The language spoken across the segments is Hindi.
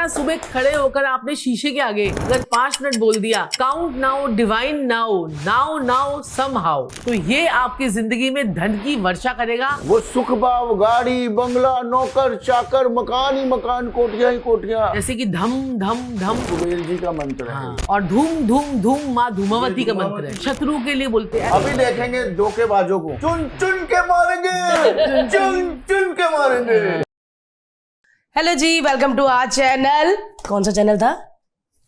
रोजाना सुबह खड़े होकर आपने शीशे के आगे अगर 5 मिनट बोल दिया count now divine now now now somehow, तो ये आपकी जिंदगी में धन की वर्षा करेगा। वो सुख भाव, गाड़ी, बंगला, नौकर चाकर, मकान ही मकान, कोठियां ही कोठियां, जैसे कि धम धम धम कुबेर जी का मंत्र है। और धूम धूम धूम माँ धूमावती का मंत्र है। शत्रु के लिए बोलते हैं। अभी देखेंगे धोखेबाजों को चुन चुन के मारेंगे, चुन चुन के मारेंगे। हेलो जी, वेलकम टू आवर चैनल। कौन सा चैनल था?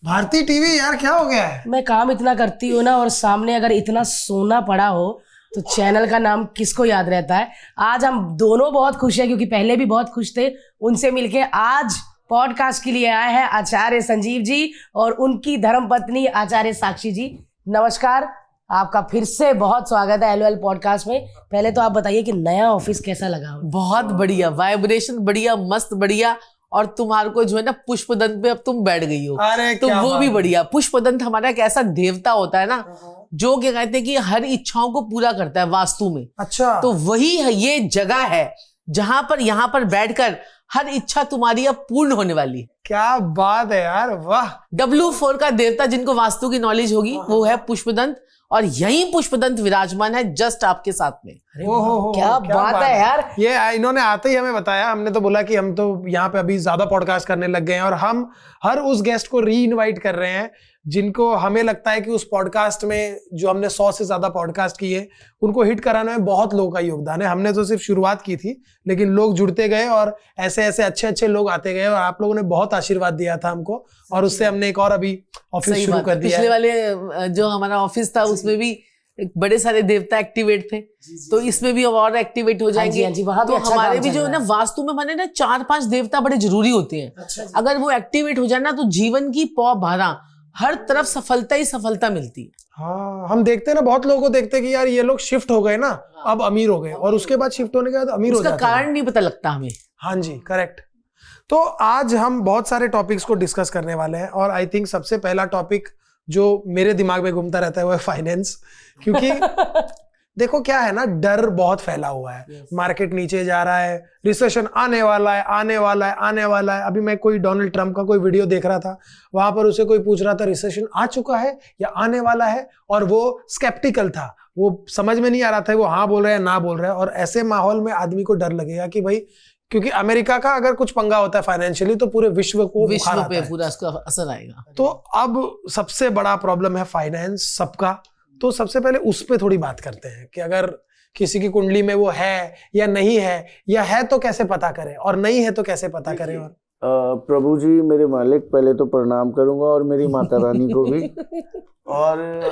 भारती टीवी। यार क्या हो गया है? मैं काम इतना करती हूँ ना, और सामने अगर इतना सोना पड़ा हो तो चैनल का नाम किसको याद रहता है। आज हम दोनों बहुत खुश हैं, क्योंकि पहले भी बहुत खुश थे। उनसे मिलके आज पॉडकास्ट के लिए आए हैं आचार्य संजीव जी और उनकी धर्मपत्नी आचार्य साक्षी जी। नमस्कार, आपका फिर से बहुत स्वागत है एलओएल पॉडकास्ट में। पहले तो आप बताइए कि नया ऑफिस कैसा लगा? बहुत बढ़िया, वाइब्रेशन बढ़िया, मस्त बढ़िया। और तुम्हारे को जो है ना पुष्पदंत पे अब तुम बैठ गई हो, अरे तो वो भी बढ़िया। पुष्पदंत हमारा एक ऐसा देवता होता है ना, जो क्या कहते हैं कि हर इच्छाओं को पूरा करता है वास्तु में। अच्छा, तो वही है, ये जगह है जहां पर यहाँ पर बैठकर हर इच्छा तुम्हारी अब पूर्ण होने वाली है। क्या बात है यार, वाह। W4 का देवता जिनको वास्तु की नॉलेज होगी वो है पुष्पदंत, और यही पुष्पदंत विराजमान है जस्ट आपके साथ में। ओहो, क्या बात है यार। ये इन्होंने आते ही हमें बताया। हमने तो बोला कि हम तो यहाँ पे अभी ज्यादा पॉडकास्ट करने लग गए हैं, और हम हर उस गेस्ट को री इनवाइट कर रहे हैं जिनको हमें लगता है कि उस पॉडकास्ट में जो हमने 100 से ज्यादा पॉडकास्ट किए उनको हिट कराने में बहुत लोगों का योगदान है। हमने तो सिर्फ शुरुआत की थी, लेकिन लोग जुड़ते गए और ऐसे ऐसे अच्छे अच्छे लोग आते गए, और आप लोगों ने बहुत आशीर्वाद दिया था हमको, और उससे हमने एक और अभी ऑफिस शुरू कर दिया। पिछले वाले जो हमारा ऑफिस था उसमें भी बड़े सारे देवता एक्टिवेट थे, तो इसमें भी और एक्टिवेट हो जाएंगे। हाँ जी, वहाँ भी तो अच्छा हमारे काम भी चल जो है रहा ना वास्तु में माने ना 4-5 देवता बड़े जरूरी होते हैं। अगर वो एक्टिवेट हो जाए ना तो जीवन की पौ भारा हर तरफ सफलता ही सफलता मिलती है। हाँ, हम देखते हैं ना, बहुत लोगों को देखते हैं कि यार ये लोग शिफ्ट हो गए ना, अब अमीर हो गए, और उसके बाद शिफ्ट होने के बाद अमीर हो जाते हैं। उसका कारण नहीं पता लगता हमें। हाँ जी, करेक्ट। तो आज हम बहुत सारे टॉपिक्स को डिस्कस करने वाले हैं, और आई थिंक सबसे पहला टॉपिक जो मेरे दिमाग में घूमता रहता है वो है फाइनेंस। क्योंकि देखो क्या है ना, डर बहुत फैला हुआ है। मार्केट नीचे जा रहा है, रिसेशन आने वाला है, आने वाला है, आने वाला है। अभी मैं कोई डोनाल्ड ट्रंप का कोई वीडियो देख रहा था, वहां पर उसे कोई पूछ रहा था रिसेशन आ चुका है या आने वाला है, और वो स्केप्टिकल था, वो समझ में नहीं आ रहा था वो हाँ बोल रहा है ना बोल रहा है। और ऐसे माहौल में आदमी को डर लगेगा कि भाई, क्योंकि अमेरिका का अगर कुछ पंगा होता है फाइनेंशियली तो पूरे विश्व पे पूरा उसका असर आएगा। तो अब सबसे बड़ा प्रॉब्लम है फाइनेंस सबका। तो सबसे पहले उस पे थोड़ी बात करते हैं कि अगर किसी की कुंडली में वो है या नहीं है, या है तो कैसे पता करें, और नहीं है तो कैसे पता करें। और प्रभु जी, मेरे मालिक, पहले तो प्रणाम करूंगा, और मेरी माता रानी को भी। और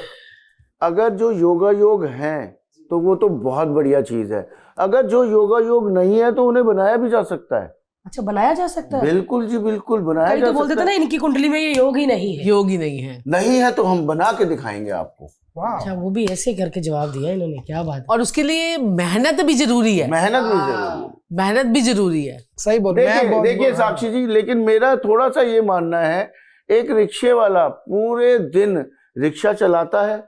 अगर जो योगा योग हैं तो वो तो बहुत बढ़िया चीज है। अगर जो योगा योग नहीं है तो उन्हें बनाया भी जा सकता है। अच्छा, बनाया जा सकता है? बिल्कुल जी, बिल्कुल बनाया जा सकता है। तो बोलते थे ना इनकी कुंडली में ये योग ही नहीं है। योग ही नहीं है। नहीं है तो हम बना के दिखाएंगे आपको। अच्छा, वो भी ऐसे करके जवाब दिया इन्होंने, क्या बात। और उसके लिए मेहनत भी जरूरी है। मेहनत भी जरूरी, मेहनत भी जरूरी है। सही बोल। देखिए साक्षी जी, लेकिन मेरा थोड़ा सा ये मानना है, एक रिक्शे वाला पूरे दिन रिक्शा चलाता है,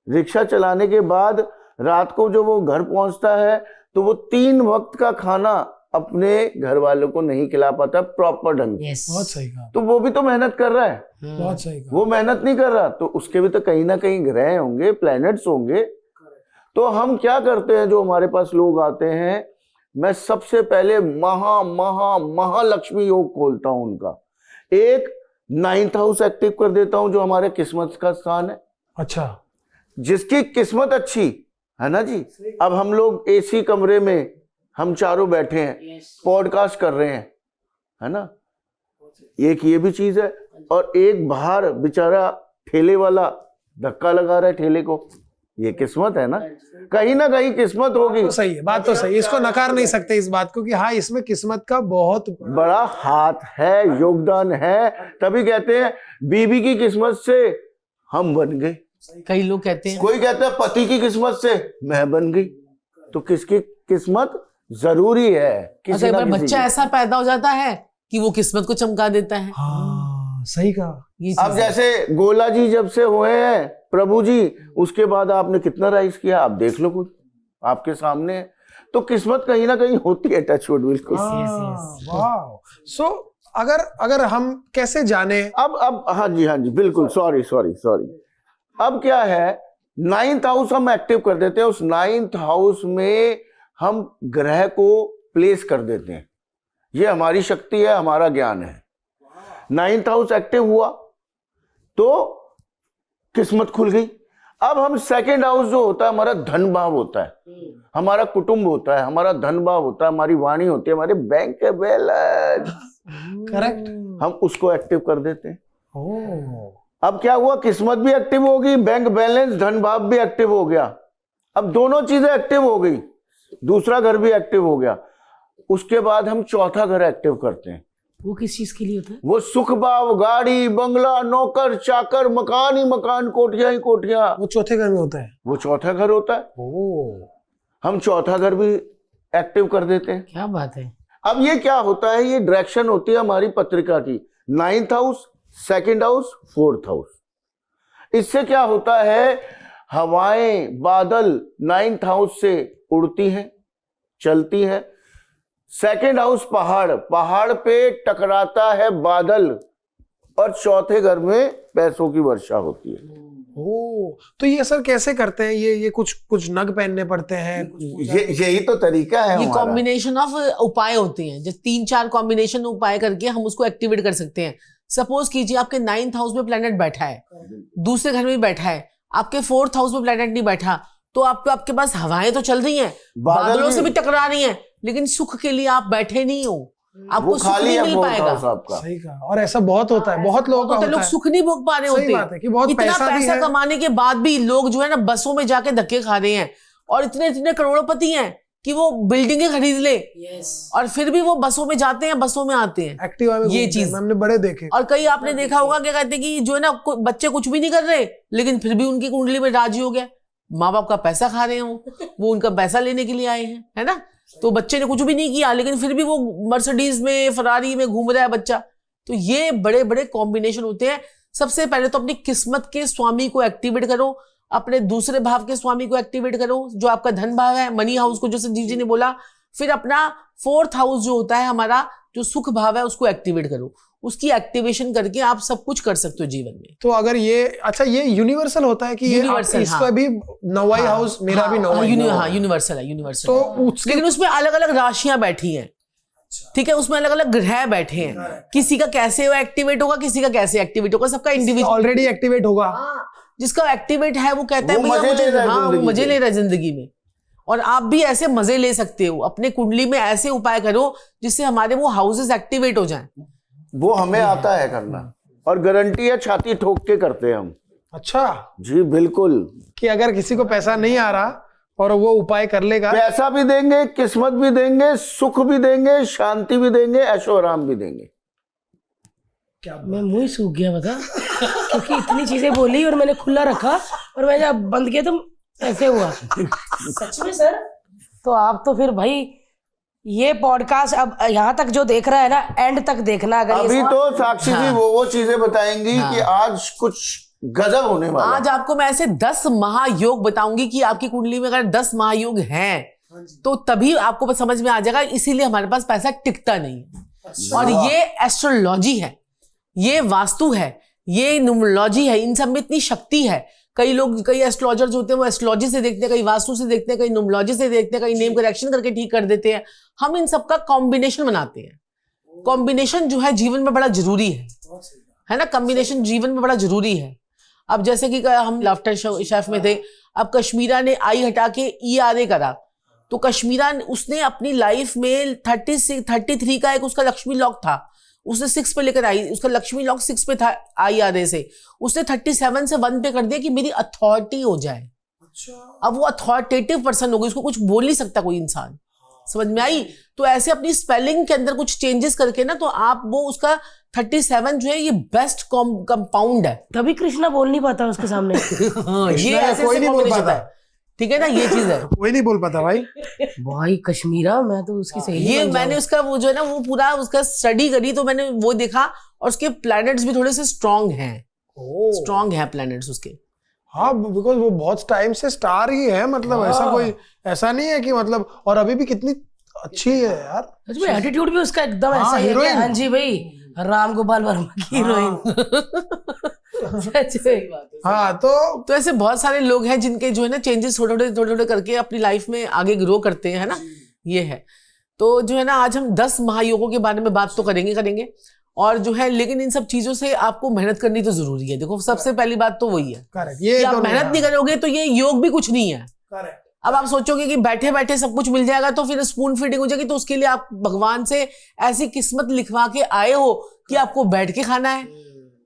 रिक्शा चलाने के बाद रात को जो वो घर पहुंचता है तो वो 3 वक्त का खाना अपने घर वालों को नहीं खिला पाता प्रॉपर ढंग से। बहुत सही कहा। तो वो भी तो मेहनत कर रहा है। बहुत सही कहा। वो मेहनत नहीं कर रहा तो उसके भी तो कहीं ना कहीं ग्रह होंगे, प्लैनेट्स होंगे। तो हम क्या करते हैं, जो हमारे पास लोग आते हैं, मैं सबसे पहले महालक्ष्मी योग खोलता हूं उनका। एक 9th हाउस एक्टिव कर देता हूं, जो हमारे किस्मत का स्थान है। अच्छा, जिसकी किस्मत अच्छी है ना जी। अब हम लोग एसी कमरे में हम चारों बैठे हैं, पॉडकास्ट कर रहे हैं, है ना। एक ये भी चीज है, और एक बाहर बेचारा ठेले वाला धक्का लगा रहा है ठेले को, ये किस्मत है ना कहीं किस्मत होगी। तो सही है, बात तो सही, इसको नकार नहीं सकते इस बात को कि हाँ, इसमें किस्मत का बहुत बड़ा हाथ है, योगदान है। तभी कहते हैं बीवी की किस्मत से हम बन गए। कई लोग कहते हैं, कोई कहता है पति की किस्मत से मैं बन गई। तो किसकी किस्मत जरूरी है। अगर एक बच्चा ऐसा पैदा हो जाता है कि वो किस्मत को चमका देता है। हाँ, सही कहा। अब जैसे गोला जी जब से हुए हैं प्रभु जी, उसके बाद आपने कितना राइज किया, आप देख लो, खुद आपके सामने। तो किस्मत कहीं ना कहीं होती है, टच वुड, बिल्कुल। सो अगर हम कैसे जाने? अब हाँ जी बिल्कुल, सॉरी। अब क्या है, 9th हाउस हम एक्टिव कर देते हैं, उस 9th हाउस में हम ग्रह को प्लेस कर देते हैं। ये हमारी शक्ति है, हमारा ज्ञान है। 9th हाउस एक्टिव हुआ तो किस्मत खुल गई। अब हम 2nd हाउस जो होता है हमारा धन भाव होता है, हमारा कुटुंब होता है, हमारा धन भाव होता है, हमारी वाणी होती है, हमारे बैंक बैलेंस, करेक्ट, हम उसको एक्टिव कर देते हैं। ओह, अब क्या हुआ, किस्मत भी एक्टिव होगी, बैंक बैलेंस, धन भाव भी एक्टिव हो गया। अब दोनों चीजें एक्टिव हो गई, दूसरा घर भी एक्टिव हो गया। उसके बाद हम चौथा घर एक्टिव करते हैं। वो किस चीज के लिए होता है? वो सुख भाव, गाड़ी बंगला, नौकर चाकर, मकान ही मकान, कोठियां ही कोठियां, वो चौथे घर में होता है। वो चौथा घर होता है। ओह, हम चौथा घर भी एक्टिव कर देते हैं। क्या बात है। अब ये क्या होता है, ये डायरेक्शन होती है हमारी पत्रिका की। 9th house, 2nd house, 4th house. इससे क्या होता है, हवाएं बादल 9th हाउस से उड़ती हैं, चलती हैं। 2nd हाउस पहाड़ पे टकराता है बादल, और चौथे घर में पैसों की वर्षा होती है। ओह, तो ये सर कैसे करते हैं? ये कुछ नग पहनने पड़ते हैं? यही तो तरीका है ये हमारा। कॉम्बिनेशन ऑफ उपाय होते हैं, जो 3-4 कॉम्बिनेशन उपाय करके हम उसको एक्टिवेट कर सकते हैं। सपोज कीजिए आपके 9th हाउस में प्लैनेट बैठा है, दूसरे घर में भी बैठा है, आपके 4th हाउस में प्लैनेट नहीं बैठा, तो आपके पास हवाएं तो चल रही हैं, बादलों से भी टकरा रही हैं, लेकिन सुख के लिए आप बैठे नहीं हो, आपको सुख नहीं मिल पाएगा। सही कहा। और ऐसा बहुत होता है, बहुत लोगों का होता लोग है। सुख नहीं भोग पा रहे सही बात है कि बहुत इतना पैसा भी है। कमाने के बाद भी लोग जो है ना बसों में जाके धक्के खा रहे हैं, और इतने करोड़पति हैं कि वो बिल्डिंगें खरीद ले, और फिर भी वो बसों में जाते हैं, बसों में आते हैं। एक्टिवा में ये घूमते हैं, चीज हमने बड़े देखे। और कई आपने देखा होगा क्या कहते हैं कि जो है ना बच्चे कुछ भी नहीं कर रहे, लेकिन फिर भी उनकी कुंडली में राजी हो गया, माँ बाप का पैसा खा रहे हो, वो उनका पैसा लेने के लिए आए हैं, है ना। तो बच्चे ने कुछ भी नहीं किया, लेकिन फिर भी वो मर्सिडीज में, फरारी में घूम रहा है बच्चा। तो ये बड़े बड़े कॉम्बिनेशन होते हैं। सबसे पहले तो अपनी किस्मत के स्वामी को एक्टिवेट करो, अपने दूसरे भाव के स्वामी को एक्टिवेट करो, जो आपका धन भाव है, मनी हाउस को, जो संजीव जी ने बोला। फिर अपना 4th हाउस जो होता है हमारा, जो सुख भाव है, उसको एक्टिवेट करो। उसकी एक्टिवेशन करके आप सब कुछ कर सकते हो जीवन में। तो अगर ये अच्छा, ये यूनिवर्सल होता है कि ये यूनिवर्सल, इसका भी 9वां हाउस, मेरा भी 9वां। यूनिवर्सल है, यूनिवर्सल। तो लेकिन उसमें अलग अलग राशियां बैठी हैं, ठीक है, उसमें अलग अलग ग्रह बैठे हैं। किसी का कैसे एक्टिवेट होगा, किसी का कैसे एक्टिवेट होगा, सबका इंडिविजुअल ऑलरेडी एक्टिवेट होगा। जिसका एक्टिवेट है वो कहता है वो भैया मजे मुझे, ले रहा है हाँ, वो जिंदगी मजे में। ले रहा है जिंदगी में। और आप भी ऐसे मजे ले सकते हो, अपने कुंडली में ऐसे उपाय करो जिससे हमारे वो हाउसेस एक्टिवेट हो जाएं। वो हमें आता है करना, और गारंटी है, छाती ठोक के करते हैं हम। अच्छा, जी बिल्कुल। कि अगर किसी को पैसा नहीं आ रहा और वो उपाय कर लेगा, पैसा भी देंगे, किस्मत भी देंगे, सुख भी देंगे, शांति भी देंगे, ऐशो आराम भी देंगे। मैं मुंह ही सूख गया बता, क्योंकि इतनी चीजें बोली और मैंने खुला रखा, और मैं जब बंद किया तो ऐसे हुआ। सच में सर? तो आप तो फिर भाई ये पॉडकास्ट अब यहाँ तक जो देख रहा है ना, एंड तक देखना। अगर अभी तो साक्षी जी वो चीजें बताएंगी कि आज कुछ गजब होने वाला है। आज आपको मैं ऐसे 10 महायोग बताऊंगी कि आपकी कुंडली में अगर 10 महायोग हैं तो तभी आपको समझ में आ जाएगा। इसीलिए हमारे पास पैसा टिकता नहीं है। और ये एस्ट्रोलॉजी है, ये वास्तु है, ये न्यूमरोलॉजी है, इन सब में इतनी शक्ति है। कई लोग, कई एस्ट्रोलॉजर्स होते हैं, वो एस्ट्रोलॉजी से देखते हैं, कई वास्तु से देखते हैं, कई न्यूमरोलॉजी से देखते हैं, कई नेम करेक्शन करके ठीक कर देते हैं। हम इन सब का कॉम्बिनेशन बनाते हैं। कॉम्बिनेशन जो है जीवन में बड़ा जरूरी है ना। कॉम्बिनेशन जीवन में बड़ा जरूरी है। अब जैसे कि हम लाफ्टर शेफ में थे, अब कश्मीरा ने आई हटा के ERA करा, तो कश्मीरा उसने अपनी लाइफ में 33 का एक उसका लक्ष्मी लॉक था, उसने 6 पे लेकर आई, उसका लक्ष्मी लॉक 6 पे था IRA से, उसने 37 से 1 पे कर दिया कि मेरी अथॉरिटी हो जाए। अब वो अथॉरिटेटिव पर्सन हो गई, उसको कुछ बोल नहीं सकता कोई इंसान। समझ में आई? तो ऐसे अपनी स्पेलिंग के अंदर कुछ चेंजेस करके ना, तो आप वो उसका 37 जो है ये बेस्ट कंपाउंड है। तभी कृष्णा बोल नहीं पाता उसके सामने। हाँ, ये कृष्णा ऐसे कोई नहीं बोल combination पाता। है, ठीक है ना, ये चीज है। कोई नहीं बोल पाता भाई। भाई कश्मीरा, मैं तो उसकी सहेली ये बन मैंने जाऊं। उसका वो जो है ना, वो पूरा उसका स्टडी करी, तो मैंने वो देखा, और उसके प्लैनेट्स भी थोड़े से स्ट्रांग हैं, स्ट्रांग है प्लैनेट्स उसके। हाँ, बिकॉज वो बहुत टाइम से स्टार ही है, मतलब ऐसा कोई, ऐसा नहीं है कि मतलब, और अभी भी कितनी अच्छी है यार। एटीट्यूड भी उसका एकदम ऐसा ही है heroine। कि हाँ जी भाई, राम गोपाल वर्मा की हीरोइन। हाँ तो ऐसे बहुत सारे लोग हैं जिनके जो है ना चेंजेस थोड़े थोड़े करके अपनी लाइफ में आगे ग्रो करते हैं, है ना, ये है। तो जो है ना आज हम 10 महायोगों के बारे में बात तो करेंगे और जो है, लेकिन इन सब चीजों से आपको मेहनत करनी तो जरूरी है। देखो सबसे पहली बात तो वही है करेक्ट, कि आप मेहनत नहीं करोगे तो ये योग भी कुछ नहीं है। करेक्ट। अब आप सोचोगे कि बैठे बैठे सब कुछ मिल जाएगा तो फिर स्पून फीडिंग हो जाएगी, तो उसके लिए आप भगवान से ऐसी किस्मत लिखवा के आए हो कि आपको बैठ के खाना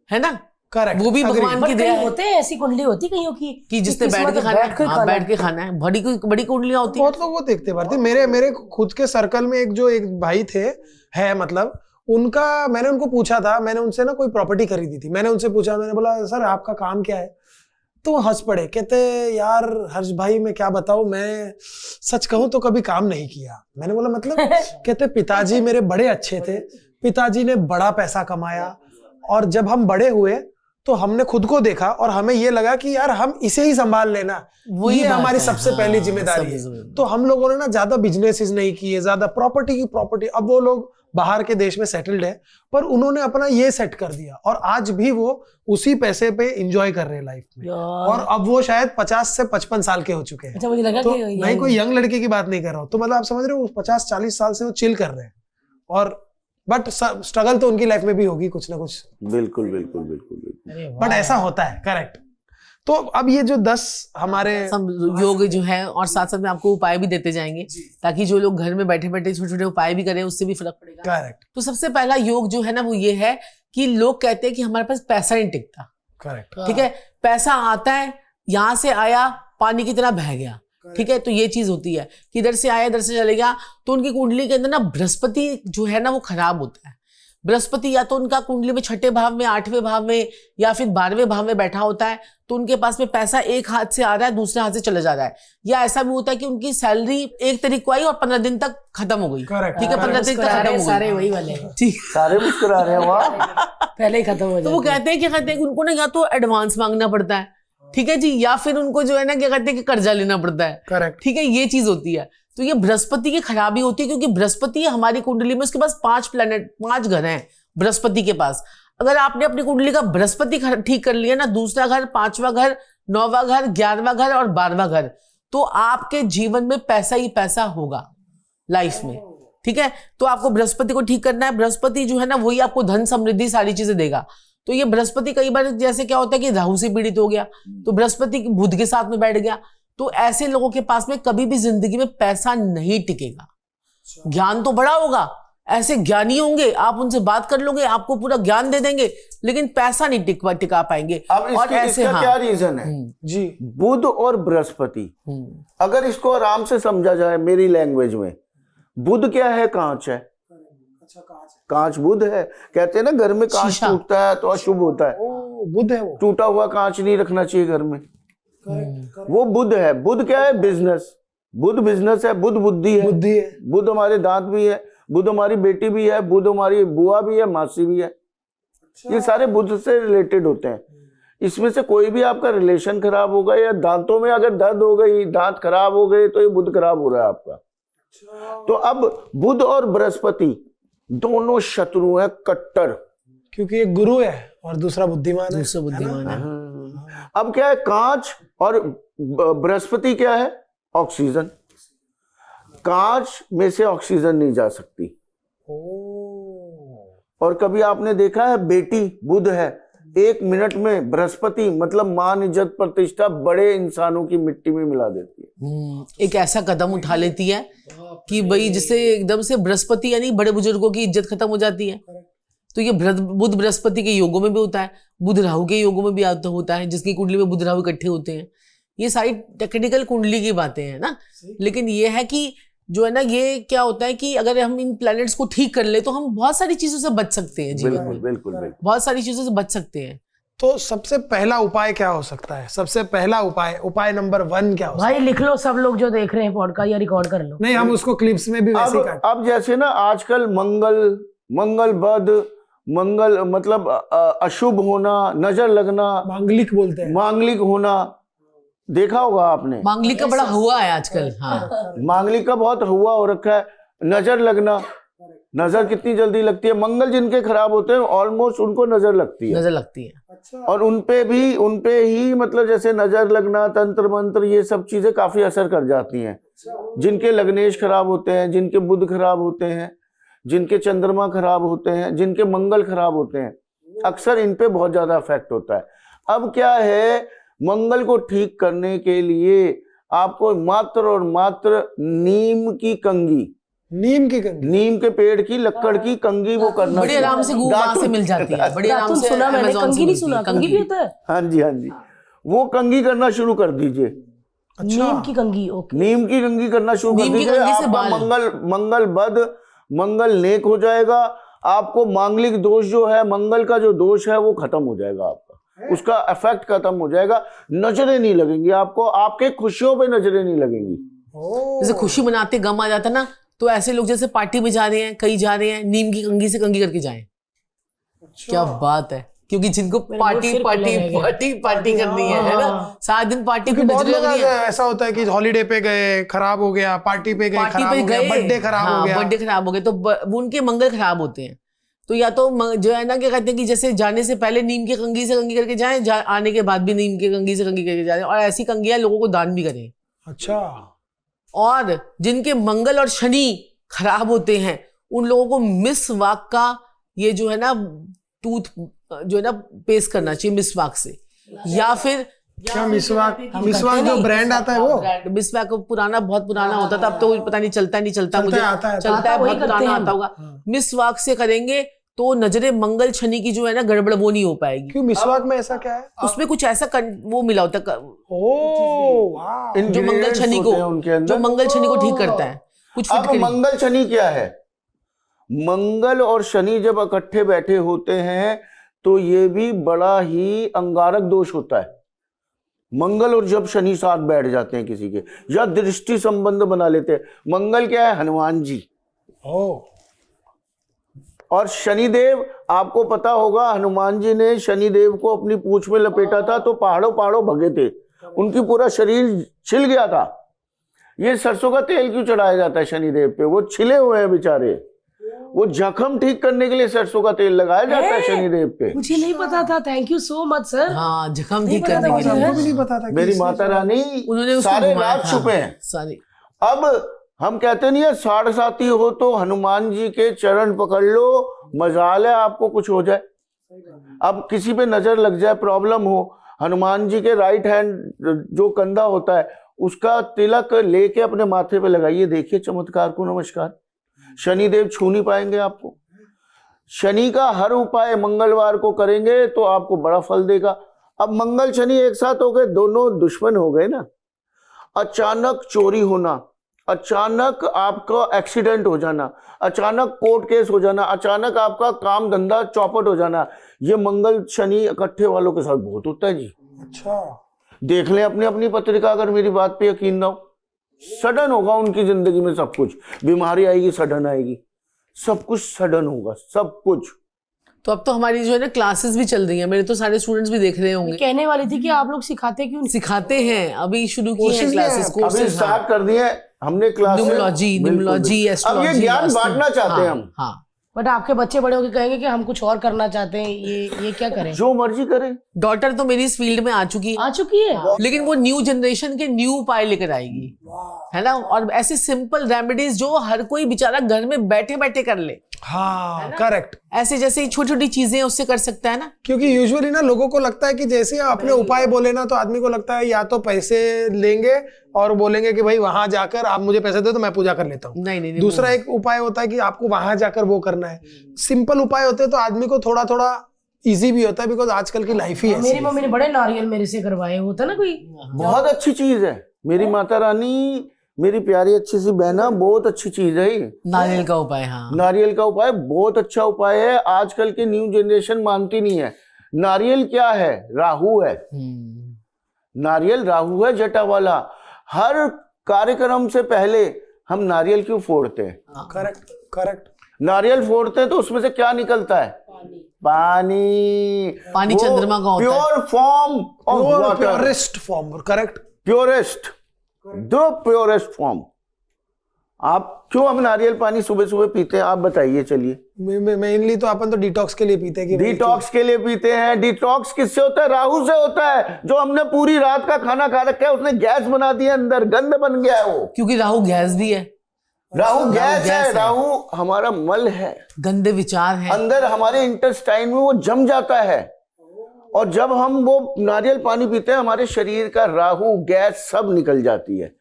है ना, करेक्ट, वो भी भगवान की दया है होते हैं, ऐसी कुंडली होती कहीं की कि जिसने बैठ के खाना है, हाँ, बैठ के खाना है। बड़ी कुंडलियां होती है, बहुत लोग वो देखते भारती। मेरे खुद के सर्कल में एक भाई थे, है मतलब उनका, मैंने उनको पूछा था, मैंने उनसे ना कोई प्रॉपर्टी खरीदी थी, मैंने उनसे पूछा, मैंने बोला सर आपका काम क्या है, तो वो हंस पड़े, कहते यार हर्ष भाई मैं क्या बताऊं, मैं सच कहूं तो कभी काम नहीं किया। मैंने बोला मतलब? कहते पिताजी मेरे बड़े अच्छे थे, पिताजी ने बड़ा पैसा कमाया और जब हम बड़े हुए तो हमने खुद को देखा और हमें ये लगा कि यार हम इसे ही संभाल लेना, ये हमारी सबसे पहली जिम्मेदारी है। तो हम लोगों ने ना ज्यादा बिजनेसेस नहीं किए, ज्यादा प्रॉपर्टी। अब वो लोग बाहर के देश में सेटल्ड है, पर उन्होंने अपना ये सेट कर दिया और आज भी वो उसी पैसे पे एंजॉय कर रहे हैं लाइफ में। और अब वो शायद 50 से 55 साल के हो चुके हैं। अच्छा, मुझे लगा तो कि नहीं कोई यंग लड़के की बात नहीं कर रहा हूँ, तो मतलब आप समझ रहे हो 50-40 साल से वो चिल कर रहे हैं, और बट स्ट्रगल तो उनकी लाइफ में भी होगी कुछ ना कुछ। बिल्कुल। बट ऐसा होता है, करेक्ट। तो अब ये जो 10 हमारे सब योग जो है, और साथ साथ में आपको उपाय भी देते जाएंगे ताकि जो लोग घर में बैठे बैठे छोटे छोटे उपाय भी करें, उससे भी फर्क पड़ेगा। करेक्ट। तो सबसे पहला योग जो है ना वो ये है कि लोग कहते हैं कि हमारे पास पैसा नहीं टिकता। करेक्ट। ठीक है, पैसा आता है, यहां से आया पानी की तरह बह गया। ठीक है, तो ये चीज होती है कि इधर से आया इधर से चले गया। तो उनकी कुंडली के अंदर ना बृहस्पति जो है ना वो खराब होता है। बृहस्पति या तो उनका कुंडली में 6ठे भाव में, 8वें भाव में या फिर 12वें भाव में बैठा होता है, तो उनके पास में पैसा एक हाथ से आ रहा है, दूसरे हाथ से चला जा रहा है। या ऐसा भी होता है कि उनकी सैलरी 1 तारीख को आई और 15 दिन तक खत्म हो गई। ठीक है, 15 दिन तक खत्म हो गई। सारे वही वाले ठीक, सारे मुस्कुरा रहे हैं, वाह। पहले ही खत्म हो तो वो कहते हैं कि उनको ना या तो एडवांस मांगना पड़ता है, ठीक है जी, या फिर उनको जो है ना क्या कहते हैं कि कर्जा लेना पड़ता है। करेक्ट। ठीक है, ये चीज होती है। तो ये बृहस्पति की खराबी होती है, क्योंकि बृहस्पति हमारी कुंडली में, उसके पास 5 घर हैं बृहस्पति के पास। अगर आपने अपनी कुंडली का बृहस्पति ठीक कर लिया ना, दूसरा घर, 5वां घर, 9वां घर, 11वां घर और 12वां घर, तो आपके जीवन में पैसा ही पैसा होगा लाइफ में। ठीक है, तो आपको बृहस्पति को ठीक करना है। बृहस्पति जो है ना वही आपको धन समृद्धि सारी चीजें देगा। तो ये बृहस्पति कई बार जैसे क्या होता है कि राहु से पीड़ित हो गया, तो बृहस्पति बुध के साथ में बैठ गया, तो ऐसे लोगों के पास में कभी भी जिंदगी में पैसा नहीं टिकेगा। ज्ञान तो बड़ा होगा, ऐसे ज्ञानी होंगे, आप उनसे बात कर लोगे, आपको पूरा ज्ञान दे देंगे, लेकिन पैसा नहीं टिका पाएंगे। अब और ऐसे इसका क्या रीजन है जी? बुध और बृहस्पति, अगर इसको आराम से समझा जाए मेरी लैंग्वेज में, बुध क्या है? कांच है। कांच बुध है। कहते हैं ना घर में कांच टूटता है तो अशुभ होता है। बुध है वो। टूटा हुआ कांच नहीं रखना चाहिए घर में। वो बुध है। बुध क्या है? बिजनेस। बुध बिजनेस है, बुध बुद्धि है, बुध हमारे दांत भी है, बुध हमारी बेटी भी है, बुध हमारी बुआ भी है, मासी भी है। ये सारे बुध से रिलेटेड होते हैं। इसमें से कोई भी आपका रिलेशन खराब होगा, या दांतों में अगर दर्द हो गई, दांत खराब हो गए, तो ये बुध खराब हो रहा है आपका। तो अब बुध और बृहस्पति दोनों शत्रु हैं, कट्टर, क्योंकि एक गुरु है और दूसरा बुद्धिमान है। अब क्या है? कांच और बृहस्पति क्या है? ऑक्सीजन। कांच में से ऑक्सीजन नहीं जा सकती। और कभी आपने देखा है, बेटी बुध है, 1 मिनट में बृहस्पति मतलब मान, इज्जत, प्रतिष्ठा बड़े इंसानों की मिट्टी में मिला देती है। एक ऐसा कदम उठा लेती है कि भाई जिससे एकदम से बृहस्पति यानी बड़े बुजुर्गों की इज्जत खत्म हो जाती है। तो ये बुध बृहस्पति के योगों में भी होता है, बुध राहु के योगों में भी होता है, जिसकी कुंडली में बुध राहु इकट्ठे होते हैं। ये सारी टेक्निकल कुंडली की बातें हैं ना, लेकिन ये है कि जो है ना, ये क्या होता है कि अगर हम इन प्लैनेट्स को ठीक कर ले तो हम बहुत सारी चीजों से बच सकते हैं जीवन में। बिल्कुल। बहुत सारी चीजों से बच सकते हैं। तो सबसे पहला उपाय क्या हो सकता है? सबसे पहला उपाय नंबर 1 क्या हो सकता है? भाई लिख लो, सब लोग जो देख रहे हैं पॉडकास्ट, या रिकॉर्ड कर लो। नहीं, हम उसको क्लिप्स में भी वैसे काट। अब जैसे ना आजकल मंगल बद, मंगल मतलब अशुभ होना, नजर लगना, मांगलिक बोलते हैं, मांगलिक होना, देखा होगा आपने। मांगलिक का बड़ा हुआ है आजकल। हाँ, मांगलिक का बहुत हुआ हो रखा है। नजर लगना, नजर कितनी जल्दी लगती है, मंगल जिनके खराब होते हैं ऑलमोस्ट उनको नजर लगती है। नजर लगती है। अच्छा, और उनपे ही मतलब जैसे नजर लगना, तंत्र मंत्र, ये सब चीजें काफी असर कर जाती हैं। जिनके लग्नेश खराब होते हैं, जिनके बुध खराब होते हैं, जिनके चंद्रमा खराब होते हैं, जिनके मंगल खराब होते हैं, अक्सर इन पे बहुत ज्यादा इफेक्ट होता है। अब क्या है, मंगल को ठीक करने के लिए आपको मात्र और मात्र नीम की कंगी, नीम की कंगी, नीम के पेड़ की लक्कड़ की कंगी वो करना बड़ी आराम से वहां से मिल जाती है, बड़ी आराम से सुना मैंने, Amazon से कंगी नहीं मिलती सुना, है, कंगी भी होता है? हाँ जी, हाँ जी, वो कंगी करना शुरू कर दीजिए। नीम की कंगी, ओके। नीम की कंगी करना शुरू कर नीम की दीजिए, कंगी से आपका बाल। मंगल बद, मंगल नेक हो जाएगा। आपको मांगलिक दोष जो है, मंगल का जो दोष है वो खत्म हो जाएगा, आपका उसका इफेक्ट खत्म हो जाएगा। नजरें नहीं लगेंगी आपको, आपके खुशियों पे नजरें नहीं लगेंगी। जैसे खुशी मनाते गम आ जाता ना, तो ऐसे लोग जैसे पार्टी में जा रहे हैं, कहीं जा रहे हैं, नीम की कंगी से कंगी करके जाएं। क्या बात है, क्योंकि जिनको पार्टी सिर पार्टी खुलने लगे। पार्टी पार्टी करनी है ना, सारा दिन पार्टी पे क्योंकि बहुत नजरें लोग लग रही हैं। ऐसा होता है कि हॉलीडे पे गए, खराब हो गया, पार्टी पे गए, पार्टी खराब पे हो गया, गए, बर्थडे खराब हो गया। बर्थडे खराब हो गए, तो वो उनके मंगल खराब होते हैं। तो या तो जो है ना, क्या कहते हैं कि जैसे जाने से पहले नीम की कंगी से कंगी करके जाएं, आने के बाद भी नीम की कंगी से कंगी करके जाएं, और ऐसी कंगियां लोगों को दान भी करें। अच्छा, और जिनके मंगल और शनि खराब होते हैं, उन लोगों को मिसवाक का ये जो है ना टूथ जो है ना पेस्ट करना चाहिए मिसवाक से, या फिर क्या मिसवाक, मिसवाक जो ब्रांड आता है वो? मिसवाक पुराना, बहुत पुराना होता था, अब तो पता नहीं चलता नहीं चलता, मुझे आता है, चलता है, बहुत पुराना आता होगा। मिसवाक से करेंगे तो नजरे मंगल शनि की जो है ना गड़बड़ वो नहीं हो पाएगी। क्यों, मिसवाक में ऐसा क्या है? उसमें कुछ ऐसा वो मिला होता है, ओह वाह, जो मंगल शनि को, उनके अंदर जो मंगल शनि को ठीक करता है, कुछ अब फिटकरी। मंगल शनि क्या है? मंगल और शनि जब इकट्ठे बैठे होते हैं तो ये भी बड़ा ही अंगारक दोष होता है। मंगल और जब शनि साथ बैठ जाते हैं किसी के, या दृष्टि संबंध बना लेते हैं। मंगल क्या है? हनुमान जी। और शनिदेव, आपको पता होगा, हनुमान जी ने शनिदेव को अपनी पूंछ में लपेटा था तो पहाड़ों पहाड़ों भगे थे, उनकी पूरा शरीर छिल गया था। ये सरसों का तेल क्यों चढ़ाया जाता है शनिदेव पे? वो छिले हुए हैं बेचारे, वो जख्म ठीक करने के लिए सरसों का तेल लगाया जाता है शनिदेव पे। मुझे नहीं पता था, thank you so much sir. हाँ, जख्म नहीं ठीक पता करने था के मुझे। लिए हमको भी नहीं पता था कि मेरी माता रानी उन्होंने उसको सारे घुमाया राज था। छुपे हैं। सारे अब हम कहते नहीं है, साढ़ साथी हो तो हनुमान जी के चरण पकड़ लो, मजाल है आपको कुछ हो जाए। अब किसी पे नजर लग जाए, प्रॉब्लम हो, हनुमान जी के राइट हैंड जो कंधा होता है उसका तिलक लेके अपने माथे पे लगाइए, देखिए चमत्कार को नमस्कार। शनिदेव छू नहीं पाएंगे आपको। शनि का हर उपाय मंगलवार को करेंगे तो आपको बड़ा फल देगा। अब मंगल शनि एक साथ हो गए, दोनों दुश्मन हो गए ना। अचानक चोरी होना, अचानक आपका एक्सीडेंट हो जाना, अचानक कोर्ट केस हो जाना, अचानक आपका काम धंधा चौपट हो जाना, ये मंगल शनि इकट्ठे वालों के साथ बहुत होता है जी। अच्छा, देख लें अपनी अपनी पत्रिका, अगर मेरी बात पे यकीन ना हो, सडन होगा उनकी जिंदगी में सब कुछ। बीमारी आएगी सडन आएगी, सब कुछ सडन होगा, सब कुछ। तो अब तो हमारी जो है ना क्लासेस भी चल रही हैं, मेरे तो सारे स्टूडेंट्स भी देख रहे होंगे। कहने वाली थी कि आप लोग सिखाते क्यों नहीं? सिखाते हैं, अभी शुरू की है क्लासेस, अभी कोर्सेज। स्टार्ट कर दिए हमने क्लासेस। न्यूमरोलॉजी, बिल्कुल। अब ये ज्ञान बांटना चाहते हैं हम। हाँ, बट आपके बच्चे बड़े होकर कहेंगे कि हम कुछ और करना चाहते हैं, ये क्या करें? जो मर्जी करें। डॉटर तो मेरी इस फील्ड में आ चुकी है, आ चुकी है, लेकिन वो न्यू जनरेशन के न्यू उपाय लेकर आएगी, है ना। और ऐसे सिंपल रेमेडीज जो हर कोई बेचारा घर में बैठे बैठे कर ले। हाँ करेक्ट। ऐसे जैसे छोटी छोटी चीजें उससे कर सकता है ना। क्योंकि यूजुअली ना लोगों को लगता है कि जैसे आपने उपाय बोले ना, तो आदमी को लगता है या तो पैसे लेंगे और बोलेंगे कि भाई वहां जाकर आप मुझे पैसे दो तो मैं पूजा कर लेता हूँ। नहीं, दूसरा एक उपाय होता है कि आपको वहां जाकर वो करना है। सिंपल उपाय होते हैं तो आदमी को थोड़ा थोड़ा इजी भी होता है, बिकॉज आजकल की लाइफ ही ऐसी मेरी है। मम्मी ने बड़े नारियल मेरे से करवाए, होता ना कोई। बहुत अच्छी चीज है मेरी माता रानी, मेरी प्यारी अच्छी सी बहना, बहुत अच्छी चीज है ये नारियल का उपाय। हाँ, नारियल का उपाय बहुत अच्छा उपाय है। आजकल की न्यू जनरेशन मानती नहीं है। नारियल क्या है? राहु है। नारियल राहु है, जटा वाला। हर कार्यक्रम से पहले हम नारियल क्यों फोड़ते हैं? Correct correct. नारियल फोड़ते हैं तो उसमें से क्या निकलता है? पानी। पानी चंद्रमा का होता है। Pure form of water, purest form. Correct, purest, the purest form. आप क्यों हम नारियल पानी सुबह सुबह पीते हैं, आप बताइए। चलिए मेनली तो अपन तो डिटॉक्स के लिए पीते हैं कि डिटॉक्स के लिए पीते हैं। डिटॉक्स किससे होता है? राहु से होता है। जो हमने पूरी रात का खाना खा रखा है उसने गैस बना दिया, अंदर गंद बन गया है वो। क्योंकि राहु गैस भी है, राहु गैस है, राहु हमारा मल है, गंदे विचार है, अंदर हमारे इंटेस्टाइन में वो जम जाता है। और जब हम वो नारियल पानी पीते हैं हमारे शरीर का राहु गैस सब निकल जाती है।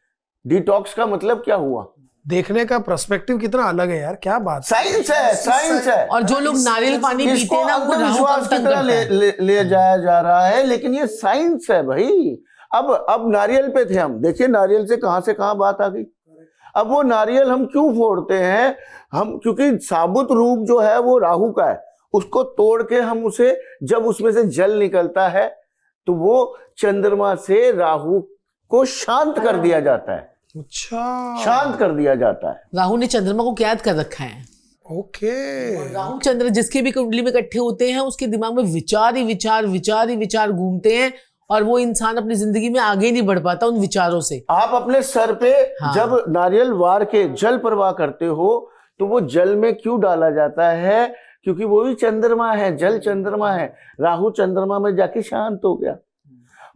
डिटॉक्स का मतलब क्या हुआ? देखने का पर्सपेक्टिव कितना अलग है यार, क्या बात। साइंस है, साइंस है। और जो लोग नारियल पानी पीते इसको हैं ना उनको राहु का अंधविश्वास की तंग तरह करता है। ले जाया जा रहा है, लेकिन ये साइंस है भाई। अब नारियल पे थे हम, देखिए नारियल से कहां बात आ गई। अब वो नारियल हम क्यों फोड़ते हैं? हम क्योंकि साबुत रूप जो है वो राहु का है, उसको तोड़ के हम उसे, जब उसमें से जल निकलता है तो वो चंद्रमा से राहु को शांत कर दिया जाता है। अच्छा, शांत कर दिया जाता है। राहु ने चंद्रमा को कैद कर रखा है। ओके। राहु चंद्र जिसके भी कुंडली में इकट्ठे होते हैं उसके दिमाग में विचार ही विचार घूमते हैं और वो इंसान अपनी जिंदगी में आगे नहीं बढ़ पाता उन विचारों से। आप अपने सर पे जब नारियल वार के जल प्रवाह करते हो तो वो जल में क्यों डाला जाता है? क्योंकि वो भी चंद्रमा है, जल चंद्रमा है। राहु चंद्रमा में जाके शांत हो गया।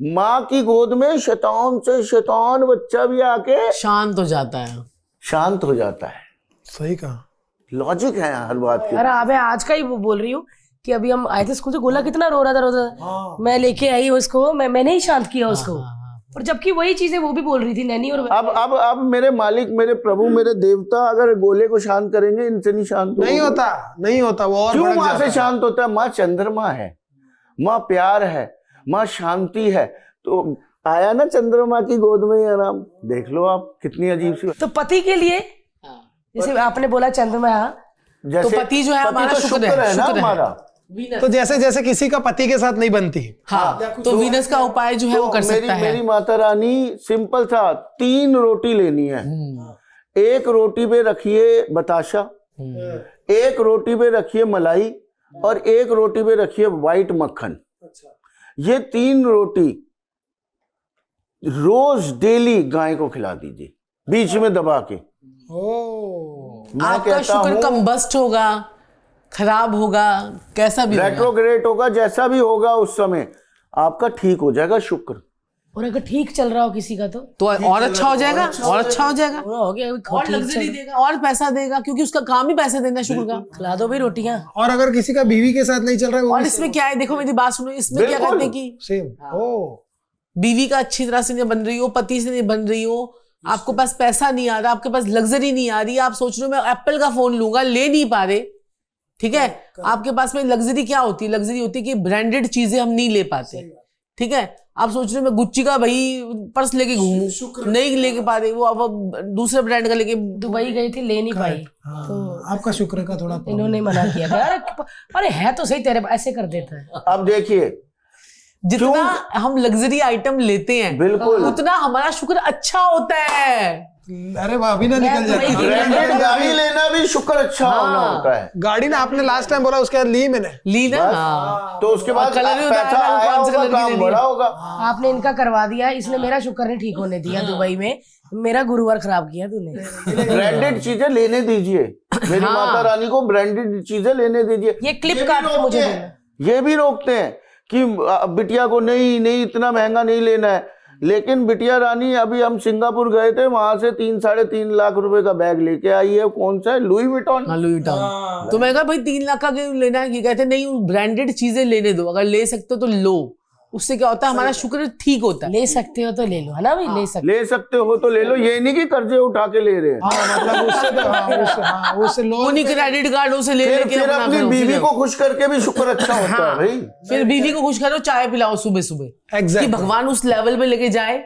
माँ की गोद में शैतान से शैतान बच्चा भी आके शांत हो जाता है, शांत हो जाता है। सही कहा, लॉजिक है हर बात की। अरे मैं आज का ही बोल रही हूँ कि अभी हम आए थे स्कूल से, गोला कितना रो रहा था। मैं लेके आई उसको, मैंने ही शांत किया उसको। और जबकि वही चीजें वो भी बोल रही थी, नैनी और अब मेरे मालिक, मेरे प्रभु, मेरे देवता अगर गोले को शांत करेंगे, इनसे नहीं शांत नहीं होता वो और क्यों? भड़क माँ जाता से है। शांत होता है। माँ चंद्रमा है, माँ प्यार है, माँ शांति है। तो आया ना चंद्रमा की गोद में ही आराम। देख लो आप, कितनी अजीब सी। तो पति के लिए जैसे आपने बोला चंद्रमा, जैसे तो पति जो है हमारा तो शुक्र है ना हमारा। तो जैसे किसी का पति के साथ नहीं बनती। हाँ, तो वीनस का उपाय जो है वो कर सकता है। मेरी माता रानी सिंपल था, 3 रोटी लेनी है। एक रोटी पे रखिए बताशा, एक रोटी पे रखिए मलाई और एक रोटी पे रखिए व्हाइट मक्खन। ये 3 रोटी रोज डेली गाय को खिला दीजिए, बीच में दबा के। आपका शुक्र कंबस्ट होगा, खराब होगा, कैसा भी होगा, रेट्रोग्रेड होगा, जैसा भी होगा उस समय आपका ठीक हो जाएगा शुक्र। और अगर ठीक चल रहा हो किसी का तो और अच्छा हो जाएगा, और अच्छा हो जाएगा, हो गया, और लग्जरी देगा, और पैसा देगा, क्योंकि उसका काम ही पैसे देना है शुक्र का। खिला दो भाई रोटियां। और अगर किसी का बीवी के साथ नहीं चल रहा है, और इसमें क्या है, देखो मेरी बात सुनो, इसमें क्या करते हैं कि सेम बीवी का अच्छी तरह से नहीं बन रही हो, पति से नहीं बन रही हो, आपको पास पैसा नहीं आ रहा, आपके पास लग्जरी नहीं आ रही, आप सोच रहे हो मैं एप्पल का फोन लूंगा, ले नहीं पा रहे, ठीक है। आपके पास में लग्जरी क्या होती है? लग्जरी होती है कि ब्रांडेड चीजें हम नहीं ले पाते, ठीक है। आप सोच रहे हो मैं गुच्ची का भाई पर्स लेके घूमूं, नहीं लेके पा रहे, वो अब दूसरे ब्रांड का लेके दुबई गई थी, ले नहीं पाई, तो आपका शुक्र का थोड़ा इन्होंने मना किया था। अरे है तो सही, तेरे ऐसे कर देता है। अब देखिए, जितना हम लग्जरी आइटम लेते हैं बिल्कुल उतना हमारा शुक्र अच्छा होता है। अरे वाह, अभी ना निकल जाती। ब्रांडेड गाड़ी लेना भी शुक्र अच्छा होना होता है। गाड़ी ना आपने लास्ट टाइम बोला, उसके बाद ली मैंने, ली ना, तो उसके बाद कलर भी पैसा बताया, आया कौन सा होगा, कलर की काम लेनी बड़ा है। होगा। आपने इनका करवा दिया, इसने मेरा शुक्र नहीं ठीक होने दिया दुबई में, मेरा गुरुवार खराब किया तूने। ब्रांडेड चीजें लेने दीजिए, मेरी माता रानी को ब्रांडेड चीजें लेने दीजिए। ये क्लिप काट के मुझे देना। ये भी रोकते हैं कि बिटिया को नहीं इतना महंगा नहीं लेना है, लेकिन बिटिया रानी, अभी हम सिंगापुर गए थे, वहां से 3-3.5 लाख रुपए का बैग लेके आई है। कौन सा है? Louis Vuitton. हाँ, लुई विटॉन। तो मैं कहा भाई 3 लाख का क्यों लेना है? कहते नहीं, ब्रांडेड चीजें लेने दो, अगर ले सकते हो तो लो, उससे क्या होता है हमारा शुक्र ठीक होता है। ले सकते हो तो ले लो, है ना भाई, ले सकते हो तो ले लो, ये नहीं कि कर्जे उठा के ले रहे हैं। मतलब उससे लोन, उन्हीं क्रेडिट कार्डों से ले लेके फिर अपना अपनी करो, बीवी फिर को खुश करके भी शुक्र अच्छा होता है भाई। फिर बीवी को खुश करो, चाय पिलाओ सुबह सुबह, कि भगवान उस लेवल पे लेके जाए,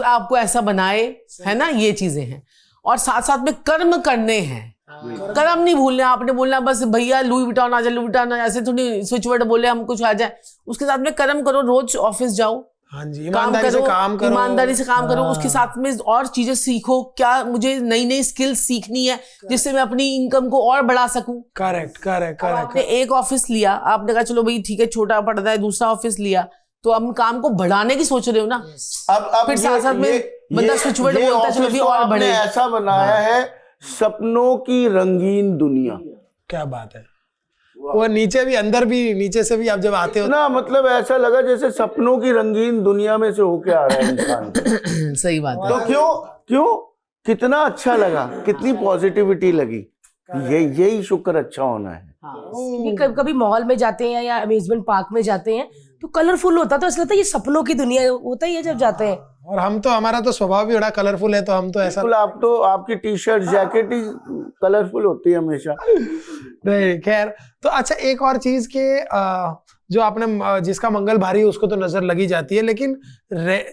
आपको ऐसा बनाए, है ना। ये चीजें हैं। और साथ साथ में कर्म करने हैं, कर्म नहीं भूलना। आपने बोलना बस भैया लुई विटॉन आ जाए, लुई विटॉन ऐसे थोड़ी स्विच वर्ड बोले हम कुछ आ जाए, उसके साथ में कर्म करो। रोज ऑफिस जाओ, हाँ जी, ईमानदारी से काम करो, ईमानदारी से काम करो। उसके साथ में और चीजें सीखो, क्या मुझे नई नई स्किल्स सीखनी है जिससे मैं अपनी इनकम को और बढ़ा सकूं। करेक्ट। आपने एक ऑफिस लिया, आपने कहा चलो भाई ठीक है, छोटा पड़ रहा है, दूसरा ऑफिस लिया, तो हम काम को बढ़ाने की सोच रहे हो ना। अब फिर साथ साथ में बंदा स्विच वर्ड बोलता है, चलो भी और बढ़े। ऐसा बनाया है सपनों की रंगीन दुनिया। क्या बात है। वो नीचे भी, अंदर भी, नीचे से भी आप जब आते हो ना मतलब ऐसा लगा जैसे सपनों की रंगीन दुनिया में से होके आ रहा है इंसान। सही बात है। तो क्यों कितना अच्छा लगा, कितनी पॉजिटिविटी लगी। यही शुक्र अच्छा होना है। क्योंकि कभी कभी मॉल में जाते हैं या अम्यूजमेंट पार्क में जाते हैं तो कलरफुल होता है, तो ऐसा लगता है ये सपनों की दुनिया होता ही है जब जाते हैं। और हम तो, हमारा तो स्वभाव भी बड़ा कलरफुल है, तो हम तो ऐसा, बिल्कुल, आप तो, आपकी टी शर्ट जैकेट ही कलरफुल होती है हमेशा। नहीं खैर। तो अच्छा, एक और चीज के जो आपने, जिसका मंगल भारी है उसको तो नजर लगी जाती है, लेकिन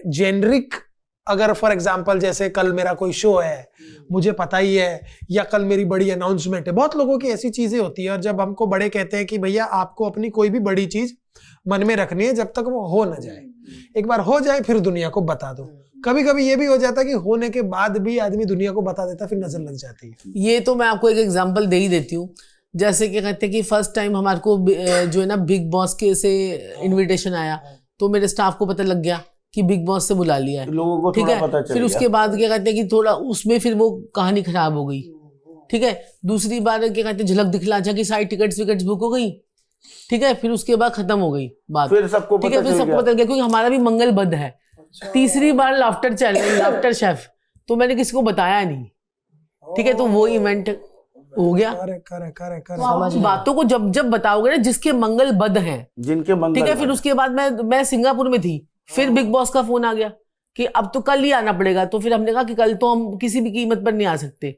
जेनरिक अगर फॉर एग्जांपल जैसे कल मेरा कोई शो है, मुझे पता ही है, या कल मेरी बड़ी अनाउंसमेंट है, बहुत लोगों की ऐसी चीजें होती है। और जब हमको बड़े कहते हैं कि भैया आपको अपनी कोई भी बड़ी चीज मन में रखनी है, जब तक वो हो ना जाए, एक बार हो जाए फिर दुनिया को बता दो। कभी कभी ये भी हो जाता है कि होने के बाद भी आदमी दुनिया को बता देता, फिर नजर लग जाती है। ये तो मैं आपको एक एग्जांपल दे ही देती हूँ। जैसे कि कहते हैं कि फर्स्ट टाइम हमारे को जो है ना बिग बॉस के से इनविटेशन आया, तो मेरे स्टाफ को पता लग गया कि बिग बॉस से बुला लिया है, लोगों को ठीक थोड़ा है। पता चल फिर उसके गया। बाद क्या कहते हैं कि थोड़ा उसमें फिर वो कहानी खराब हो गई, ठीक है। दूसरी बार क्या कहते हैं झलक दिखला जा की सारी टिकट्स विकेट्स बुक हो गई, ठीक है। फिर उसके बाद खत्म हो गई बात, फिर सबको ठीक है। पता फिर चल सबको गया। पता गया क्योंकि हमारा भी मंगल बद है। तीसरी बार लाफ्टर चैलेंज, लाफ्टर शेफ, तो मैंने किसी को बताया नहीं, ठीक है। तो वो इवेंट हो गया। करे। तो आप बातों को जब जब बताओगे ना जिसके मंगल बद हैं, जिनके मंगल, ठीक है। फिर उसके बाद मैं सिंगापुर में थी, फिर बिग बॉस का फोन आ गया कि अब तो कल ही आना पड़ेगा। तो फिर हमने कहा कि कल तो हम किसी भी कीमत पर नहीं आ सकते।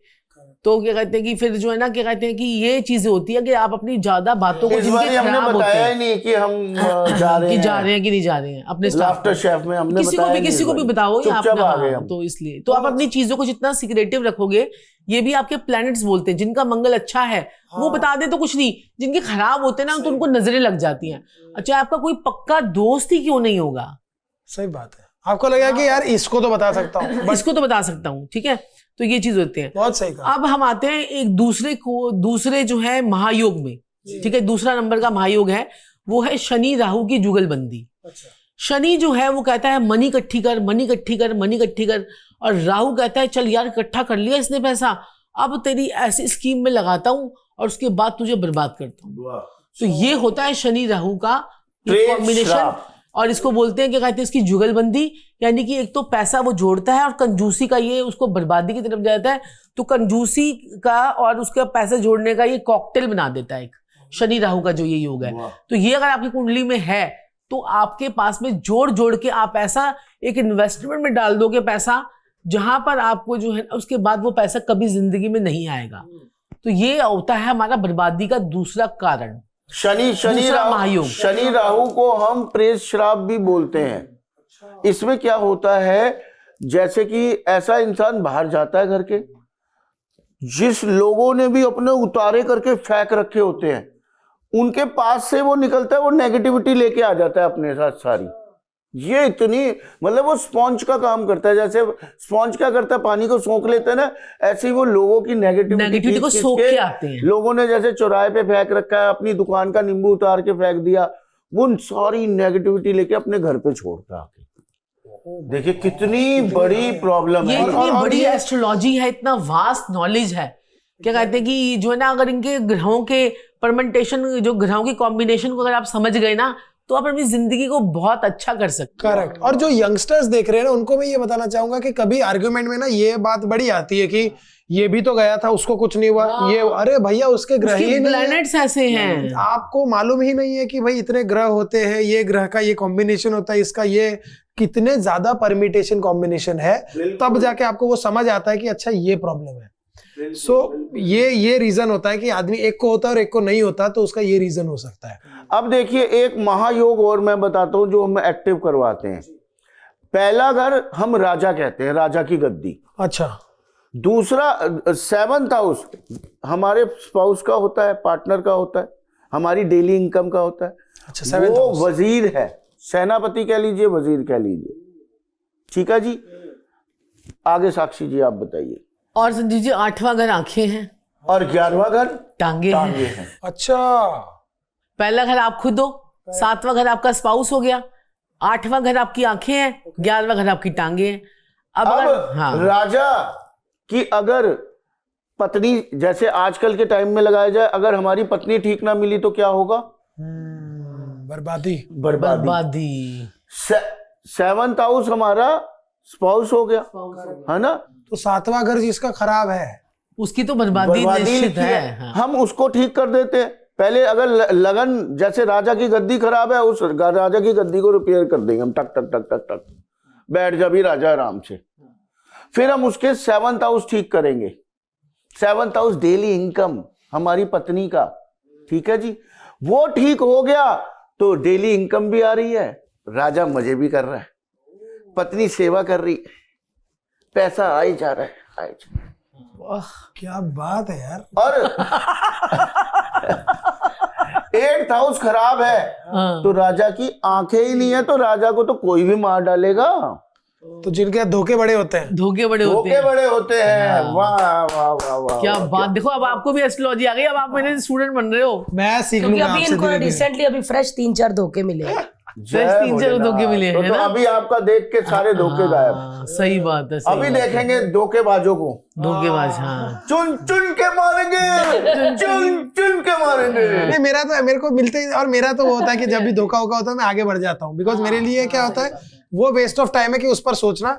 तो क्या कहते हैं कि फिर जो है ना, क्या कहते हैं कि ये चीजें होती है कि आप अपनी ज्यादा बातों को, इस बार जिनके हमने खराब होते बताया ही हैं नहीं कि हम जा रहे कि हैं, जा रहे हैं कि नहीं जा रहे हैं अपने स्टाफ लाफ्टर शेफ में हमने किसी को बताया भी, नहीं किसी इस को भी बार। बताओ या चुपचाप अपना, आ गए हाँ, हम। तो इसलिए तो आप अपनी चीजों को जितना सीक्रेटिव रखोगे, ये भी आपके प्लैनेट्स बोलते हैं। जिनका मंगल अच्छा है वो बता दे तो कुछ नहीं, जिनके खराब होते हैं ना तो उनको नजरें लग जाती हैं। अच्छा, आपका कोई पक्का दोस्त ही क्यों नहीं होगा, सही बात है। आपको लगा कि यार इसको तो बता सकता हूँ, इसको तो बता सकता हूँ, ठीक है। तो ये चीज होती है। बहुत सही कहा। अब हम आते हैं एक दूसरे जो है महायोग में, ठीक है। दूसरा नंबर का महायोग है, वो है शनि राहु की जुगलबंदी। शनि जो है वो कहता है मनी इकट्ठी कर, मनी इकट्ठी कर, मनी इकट्ठी कर, और राहु कहता है चल यार इकट्ठा कर लिया इसने पैसा, अब तेरी ऐसी स्कीम में लगाता हूँ और उसके बाद तुझे बर्बाद करता हूँ। तो ये होता है शनि राहु का कॉम्बिनेशन, और इसको बोलते हैं क्या कहते हैं इसकी जुगलबंदी। यानी कि एक तो पैसा वो जोड़ता है और कंजूसी का ये उसको बर्बादी की तरफ जाता है। तो कंजूसी का और उसका पैसा जोड़ने का ये कॉकटेल बना देता है एक शनि राहु का जो ये योग है। तो ये अगर आपकी कुंडली में है तो आपके पास में जोड़ के आप ऐसा एक इन्वेस्टमेंट में डाल दोगे पैसा, जहां पर आपको जो है उसके बाद वो पैसा कभी जिंदगी में नहीं आएगा। तो ये होता है हमारा बर्बादी का दूसरा कारण। शनि राहु को हम प्रेत श्राप भी बोलते हैं। इसमें क्या होता है, जैसे कि ऐसा इंसान बाहर जाता है घर के, जिस लोगों ने भी अपने उतारे करके फेंक रखे होते हैं, उनके पास से वो निकलता है, वो नेगेटिविटी लेके आ जाता है अपने साथ सारी। ये इतनी मतलब वो स्पॉन्ज का काम करता है। जैसे स्पॉन्ज क्या करता है, पानी को सोख लेता है ना, ऐसे ही वो लोगों की नेगेटिविटी को सोख के आते हैं। लोगों ने जैसे चौराहे पे फेंक रखा है, अपनी दुकान का नींबू उतार के फेंक दिया, वो सारी नेगेटिविटी लेके अपने घर पे छोड़ता है। देखिए कितनी बड़ी प्रॉब्लम ये है। इतनी बड़ी एस्ट्रोलॉजी है, इतना वास्ट नॉलेज है। क्या कहते हैं कि जो है ना, अगर इनके ग्रहों के परमेंटेशन, जो ग्रहों की कॉम्बिनेशन को अगर आप समझ गए ना, तो आप अपनी जिंदगी को बहुत अच्छा कर सकते हैं। करेक्ट। और जो यंगस्टर्स देख रहे हैं ना, उनको मैं ये बताना चाहूंगा कि कभी आर्ग्यूमेंट में ना ये बात बड़ी आती है कि ये भी तो गया था, उसको कुछ नहीं हुआ, ये अरे भैया उसके ग्रह ही नहीं, प्लैनेट्स ऐसे हैं, आपको मालूम ही नहीं है कि भाई इतने ग्रह होते हैं, ये ग्रह का ये कॉम्बिनेशन होता है, इसका ये कितने ज्यादा परमिटेशन कॉम्बिनेशन है, तब जाके आपको वो समझ आता है कि अच्छा ये प्रॉब्लम है। सो ये रीजन होता है कि आदमी एक को होता है और एक को नहीं होता, तो उसका ये रीजन हो सकता है। अब देखिए एक महायोग और मैं बताता हूं जो हम एक्टिव करवाते हैं। पहला घर हम राजा कहते हैं, राजा की गद्दी। अच्छा। दूसरा 7th हाउस हमारे स्पाउस का होता है, पार्टनर का होता है, हमारी डेली इनकम का होता है। अच्छा, 7th वो हाउस वजीर है, सेनापति कह लीजिए, वजीर कह लीजिए, ठीक है जी। आगे साक्षी जी आप बताइए। और संजीव जी 8वां घर आंखें हैं और 11वां घर टांगे टांगे हैं। हैं। अच्छा। पहला घर आप खुद हो, 7वां घर आपका स्पाउस हो गया, 8वां घर आपकी आंखें हैं, 11वां घर आपकी टांगे हैं। अब राजा की अगर पत्नी जैसे आजकल के टाइम में लगाया जाए, अगर हमारी पत्नी ठीक ना मिली तो क्या होगा? बर्बादी। बर्बादी। 7th हाउस हमारा स्पाउस हो गया, है ना? तो 7वां घर जिसका खराब है उसकी तो बर्बादी निश्चित लिखी है। हाँ। हम उसको ठीक कर देते हैं। पहले अगर लगन, जैसे राजा की गद्दी खराब है, उस राजा की गद्दी को रिपेयर कर देंगे हम, टक टक टक टक टक, बैठ जा भी राजा आराम से। फिर हम उसके 7th हाउस ठीक करेंगे। 7th हाउस डेली इनकम हमारी पत्नी का, ठीक है जी, वो ठीक हो गया तो डेली इनकम भी आ रही है, राजा मजे भी कर रहा है, पत्नी सेवा कर रही है, पैसा आ ही जा रहा है, आ ही जा रहा है। क्या बात है यार। और 8th हाउस खराब है तो राजा की आंखें ही नहीं है, तो राजा को तो कोई भी मार डालेगा। तो जिनके धोखे बड़े होते हैं, धोखे बड़े होते धोखे हैं। बड़े होते हैं। वाह वाह वाह वाह, क्या वाह, बात। देखो अब आपको भी एस्ट्रोलॉजी आ गई, अब आप मेरे स्टूडेंट बन रहे हो। मैं सीख क्योंकि लूंगा अभी आपसे इनको धीरे-धीरे। रिसेंटली अभी फ्रेश 3-4 धोखे मिले। जय 3-4 भोलेनाथ। धोखे मिले तो हैं ना? अभी आपका देख के सारे धोखे गायब। हाँ, सही बात है। सही अभी बात है। देखेंगे धोखेबाजों को, धोखेबाज। हाँ। चुन चुन के मारेंगे, चुन चुन के मारेंगे। नहीं, मेरे को मिलते ही, और मेरा तो वो होता है कि जब भी धोखा होता है मैं आगे बढ़ जाता हूँ, बिकॉज मेरे लिए क्या होता है, वो वेस्ट ऑफ टाइम है कि उस पर सोचना।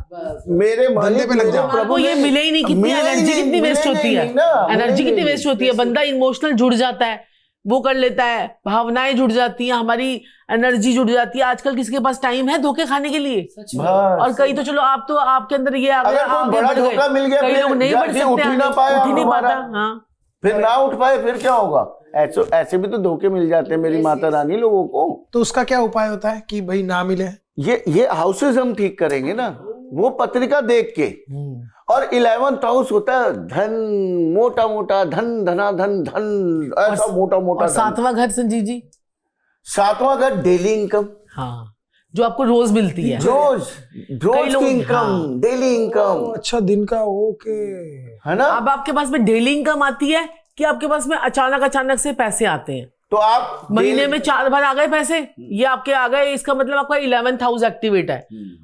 मेरे मालिक पे लग जाओ। आपको ये मिले ही नहीं, कितनी एनर्जी कितनी वेस्ट होती है, एनर्जी कितनी वेस्ट होती है। बंदा इमोशनल जुड़ जाता है, वो कर लेता है, भावनाएं जुड़ जाती हैं, हमारी एनर्जी जुड़ जाती है। आजकल किसके पास टाइम है धोखे खाने के लिए? और कई तो चलो, आप तो आपके अंदर ये आ गया, अगर कोई आगे बड़ा बढ़ गए। धोखा मिल गया, कई फिर लोग नहीं बढ़ जल्दी सकते, उठ ही ना आगे, पाए उठ ही नहीं हमारा। पाता। हाँ। फिर ना उठ पाए फिर क्या होगा? ऐसे भी तो धोखे मिल जाते हैं मेरी माता रानी लोगों को। तो उसका क्या उपाय होता है कि भाई ना मिले? ये हाउसेस हम ठीक करेंगे ना, वो पत्रिका देख के। और 11th हाउस होता है धन, मोटा मोटा धन, धनाधन धन, ऐसा मोटा मोटा। और 7वां घर संजीव जी? 7वां घर डेली इनकम। हाँ, जो आपको रोज मिलती है। रोज लोग- की इनकम, डेली इनकम, अच्छा, दिन का, ओके। है ना? अब आपके पास में डेली इनकम आती है कि आपके पास में अचानक से पैसे आते हैं? तो आप महीने में 4 बार आ गए पैसे, ये आपके आ गए, इसका मतलब आपका 11th हाउस एक्टिवेट है।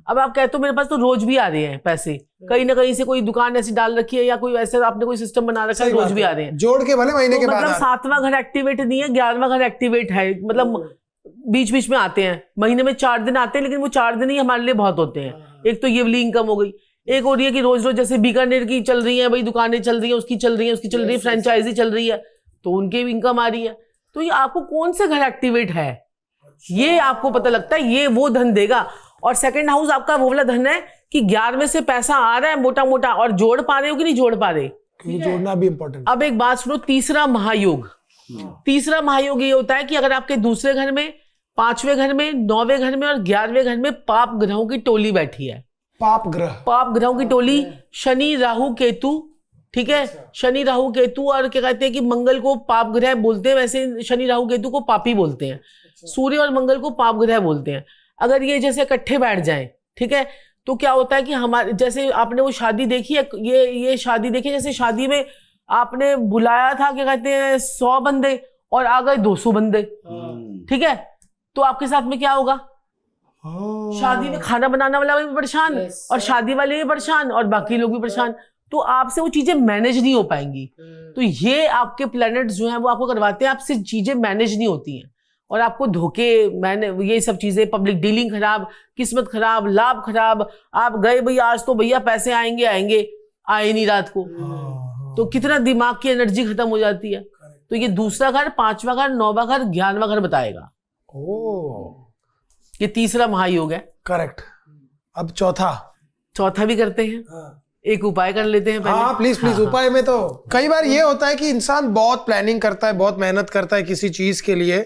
अब आप कहते हो मेरे पास तो रोज भी आ रहे हैं पैसे, कहीं ना कहीं से कोई दुकान ऐसी डाल रखी है या कोई ऐसे आपने कोई सिस्टम बना रखा है, रोज भी आ रहे हैं। जोड़ के भले महीने तो के बाद मतलब 7वां घर एक्टिवेट नहीं है, 11वां घर एक्टिवेट है। मतलब बीच बीच में आते हैं, महीने में 4 दिन आते हैं, लेकिन वो 4 दिन ही हमारे लिए बहुत होते हैं। एक तो ये वाली इनकम हो गई, एक हो रही है कि रोज रोज जैसे बीकानेर की चल रही है भाई, दुकानें चल रही है, उसकी चल रही है, फ्रेंचाइजी चल रही है, तो उनकी भी इनकम आ रही है। तो ये आपको कौन से घर एक्टिवेट है, ये आपको पता लगता है, ये वो धन देगा। और 2nd हाउस आपका वो वाला धन है कि 11वें से पैसा आ रहा है मोटा मोटा, और जोड़ पा रहे हो कि नहीं जोड़ पा रहे, क्योंकि जोड़ना भी इंपॉर्टेंट। अब एक बात सुनो, तीसरा महायोग ये होता है कि अगर आपके दूसरे घर में, 5वें घर में, 9वें घर में और 11वें घर में पाप ग्रहों की टोली बैठी है। पाप ग्रहों की टोली, शनि राहु केतु, ठीक है, शनि राहु केतु। और क्या कहते हैं कि मंगल को पाप ग्रह बोलते हैं, वैसे शनि राहु केतु को पापी बोलते हैं, सूर्य और मंगल को पाप ग्रह बोलते हैं। अगर ये जैसे इकट्ठे बैठ जाएं, ठीक है, तो क्या होता है कि हमारे, जैसे आपने वो शादी देखी है, ये शादी देखी, जैसे शादी में आपने बुलाया था क्या कहते हैं 100 बंदे और आ गए 200 बंदे, ठीक है, तो आपके साथ में क्या होगा? शादी में खाना बनाने वाला भी परेशान, और शादी वाले भी परेशान, और बाकी लोग भी परेशान। तो आपसे वो चीजें मैनेज नहीं हो पाएंगी। तो ये आपके प्लैनेट्स जो हैं वो आपको करवाते हैं, आपसे चीजें मैनेज नहीं होती हैं, और आपको धोखे, ये सब चीजें, पब्लिक डीलिंग खराब, किस्मत खराब, लाभ खराब। आप गए भाई, आज तो भैया पैसे आएंगे, आए नहीं रात को, तो कितना दिमाग की एनर्जी खत्म हो जाती है। तो ये दूसरा घर, 5वां घर, 9वां घर, 11वां घर बताएगा। ये तीसरा महायोग है। करेक्ट। अब चौथा भी करते हैं। एक उपाय कर लेते हैं पहले। हाँ प्लीज उपाय में तो कई बार ये होता है कि इंसान बहुत प्लानिंग करता है, बहुत मेहनत करता है किसी चीज के लिए,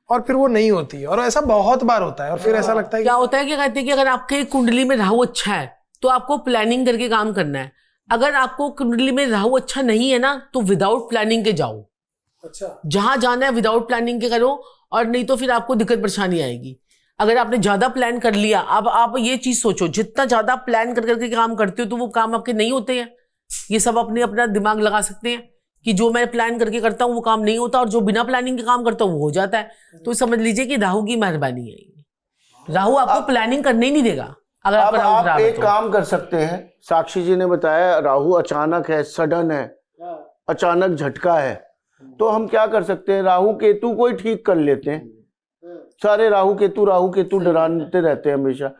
और फिर वो नहीं होती है, और ऐसा बहुत बार होता है। और फिर ऐसा लगता है क्या होता है कि कहते हैं कि अगर आपके कुंडली में राहु अच्छा है तो आपको प्लानिंग करके काम करना है। अगर आपको कुंडली में राहु अच्छा नहीं है ना, तो विदाउट प्लानिंग के जाओ। अच्छा, जहां जाना है विदाउट प्लानिंग के करो, और नहीं तो फिर आपको दिक्कत परेशानी आएगी। अगर आपने ज्यादा प्लान कर लिया, अब आप ये चीज सोचो, जितना ज्यादा प्लान कर करके काम करते हो तो वो काम आपके नहीं होते हैं। ये सब अपना दिमाग लगा सकते हैं कि जो मैं प्लान करके करता हूँ वो काम नहीं होता, और जो बिना प्लानिंग के काम करता हूँ वो हो जाता है। तो समझ लीजिए कि राहु की मेहरबानी है। राहु आपको प्लानिंग करने ही नहीं देगा। अगर अब आप एक काम कर सकते हैं, साक्षी जी ने बताया राहु अचानक है, सडन है, अचानक झटका है, तो हम क्या कर सकते हैं, राहु केतु को ही ठीक कर लेते हैं। सारे राहु केतु डराते रहते हैं हमेशा।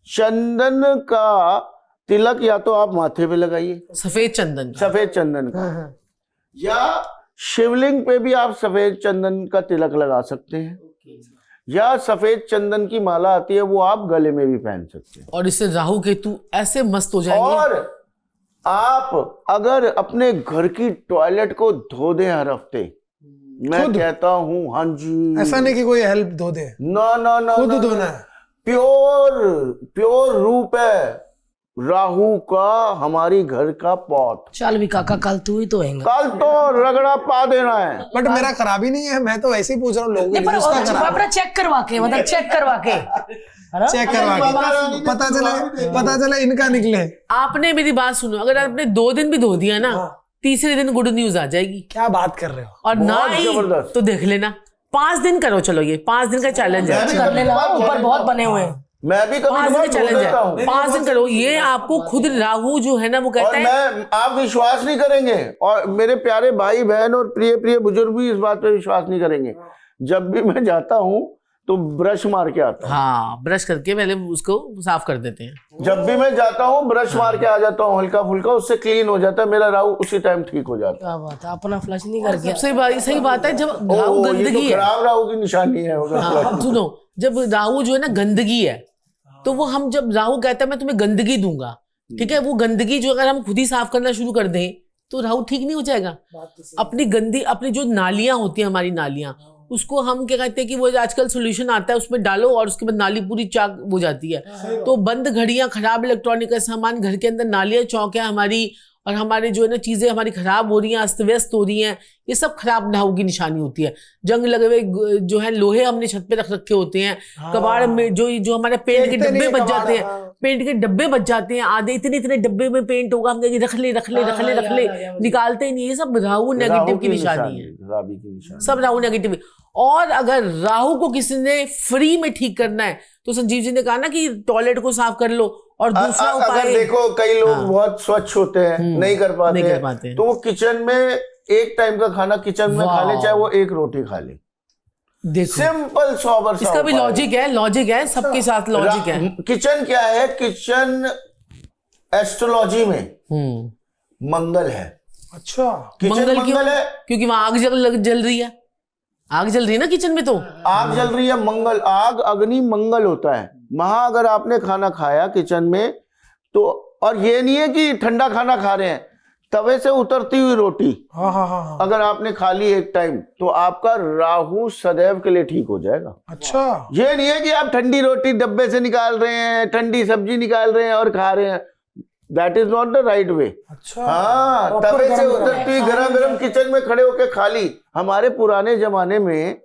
चंदन का तिलक या तो आप माथे पे लगाइए, सफेद चंदन का, या शिवलिंग पे भी आप सफेद चंदन का तिलक लगा सकते हैं, या सफेद चंदन की माला आती है वो आप गले में भी पहन सकते हैं, और इससे राहु केतु ऐसे मस्त हो जाएंगे। और आप अगर अपने घर की टॉयलेट को धो दें हर हफ्ते, मैं कहता हूं, हाँ जी, ऐसा नहीं कि कोई हेल्प धो दे, ना खुद धोना है। प्योर रूप है राहु का हमारी घर का पॉट। चल भी काका, कल तू ही तो हैंगा। कल तो रगड़ा पा देना है। बट मेरा खराब ही नहीं है, मैं तो वैसे ही पूछ रहा हूँ लोगों नहीं, पर अपना चेक करवा के, मतलब चेक करवा के, है ना? चेक करवा के पता चला इनका निकले। आपने मेरी बात सुनो, अगर आपने 2 दिन भी धो दिया ना, तीसरे दिन गुड न्यूज आ जाएगी। क्या बात कर रहे हो? और ना बहुत ही जबरदस्त। तो देख लेना, 5 दिन करो, चलो ये 5 दिन का चैलेंज है। कर लेना, ऊपर बहुत बने हुए हैं। मैं भी 5 दिन का कभी चैलेंज देता हूँ, है, 5 दिन करो। ये आपको खुद राहु जो है ना वो और कहता है, आप विश्वास नहीं करेंगे, और मेरे प्यारे भाई बहन और प्रिय बुजुर्ग भी इस बात पे विश्वास नहीं करेंगे। जब भी मैं जाता हूँ तो ब्रश मार के आता हूँ। हाँ, ब्रश करके पहले उसको साफ कर देते हैं। जब भी मैं जाता हूँ ब्रश मार के आ जाता हूँ, हल्का फुल्का, उससे क्लीन हो जाता है मेरा राहु, उसी टाइम ठीक हो जाता क्या बात है, अपना फ्लश नहीं करके। सबसे सही बात है, जब राहु है। ये गंदगी तो है, खराब राहु की निशानी है। हाँ, अब सुनो, जब राहु जो है ना गंदगी है, तो वो हम जब राहु कहता है मैं तुम्हें गंदगी दूंगा, ठीक है, वो गंदगी जो अगर हम खुद ही साफ करना शुरू कर दें तो राहु ठीक नहीं हो जाएगा। अपनी जो नालियां होती हैं, हमारी नालियां, उसको हम क्या कहते हैं कि वो आजकल सोल्यूशन आता है, उसमें डालो और उसके बाद नाली पूरी चाक हो जाती है। तो बंद घड़ियां, खराब इलेक्ट्रॉनिक का सामान, घर के अंदर नालियां चौकियां हमारी, और हमारे जो है ना चीजें हमारी खराब हो रही हैं, अस्त व्यस्त हो रही हैं, ये सब खराब राहु की निशानी होती है। जंग लगे हुए जो है लोहे हमने छत पे रख रखे होते हैं, कबाड़ में जो हमारे पेंट के डब्बे बच जाते हैं, पेंट के डब्बे बच जाते हैं आधे, इतने डब्बे में पेंट होगा, हम कहेंगे रख ले, निकालते ही नहीं। ये सब राहु नेगेटिव की निशानी है, सब राहु नेगेटिव। और अगर राहु को किसी ने फ्री में ठीक करना है तो संजीव जी ने कहा ना कि टॉयलेट को साफ कर लो। और दूसरा उपाय, अगर देखो कई लोग बहुत स्वच्छ होते हैं, नहीं कर पाते, तो वो किचन में एक टाइम का खाना किचन में खा ले, चाहे वो एक रोटी खा ले। देखो सिंपल सोबर सा इसका भी लॉजिक है, सबके साथ लॉजिक है। किचन क्या है? किचन एस्ट्रोलॉजी में मंगल है। अच्छा, किचन मंगल है क्योंकि वहां आग जल रही है, आग जल रही है ना किचन में, तो आग जल रही है, मंगल, आग अग्नि मंगल होता है वहां। अगर आपने खाना खाया किचन में तो, और ये नहीं है कि ठंडा खाना खा रहे हैं, तवे से उतरती हुई रोटी अगर आपने खा ली एक टाइम, तो आपका राहु सदैव के लिए ठीक हो जाएगा। अच्छा, ये नहीं है कि आप ठंडी रोटी डब्बे से निकाल रहे हैं, ठंडी सब्जी निकाल रहे हैं और खा रहे हैं, that is not the right way. अच्छा, हाँ, तवे से उतरती हुई गरम किचन में खड़े होकर खा ली। हमारे पुराने जमाने में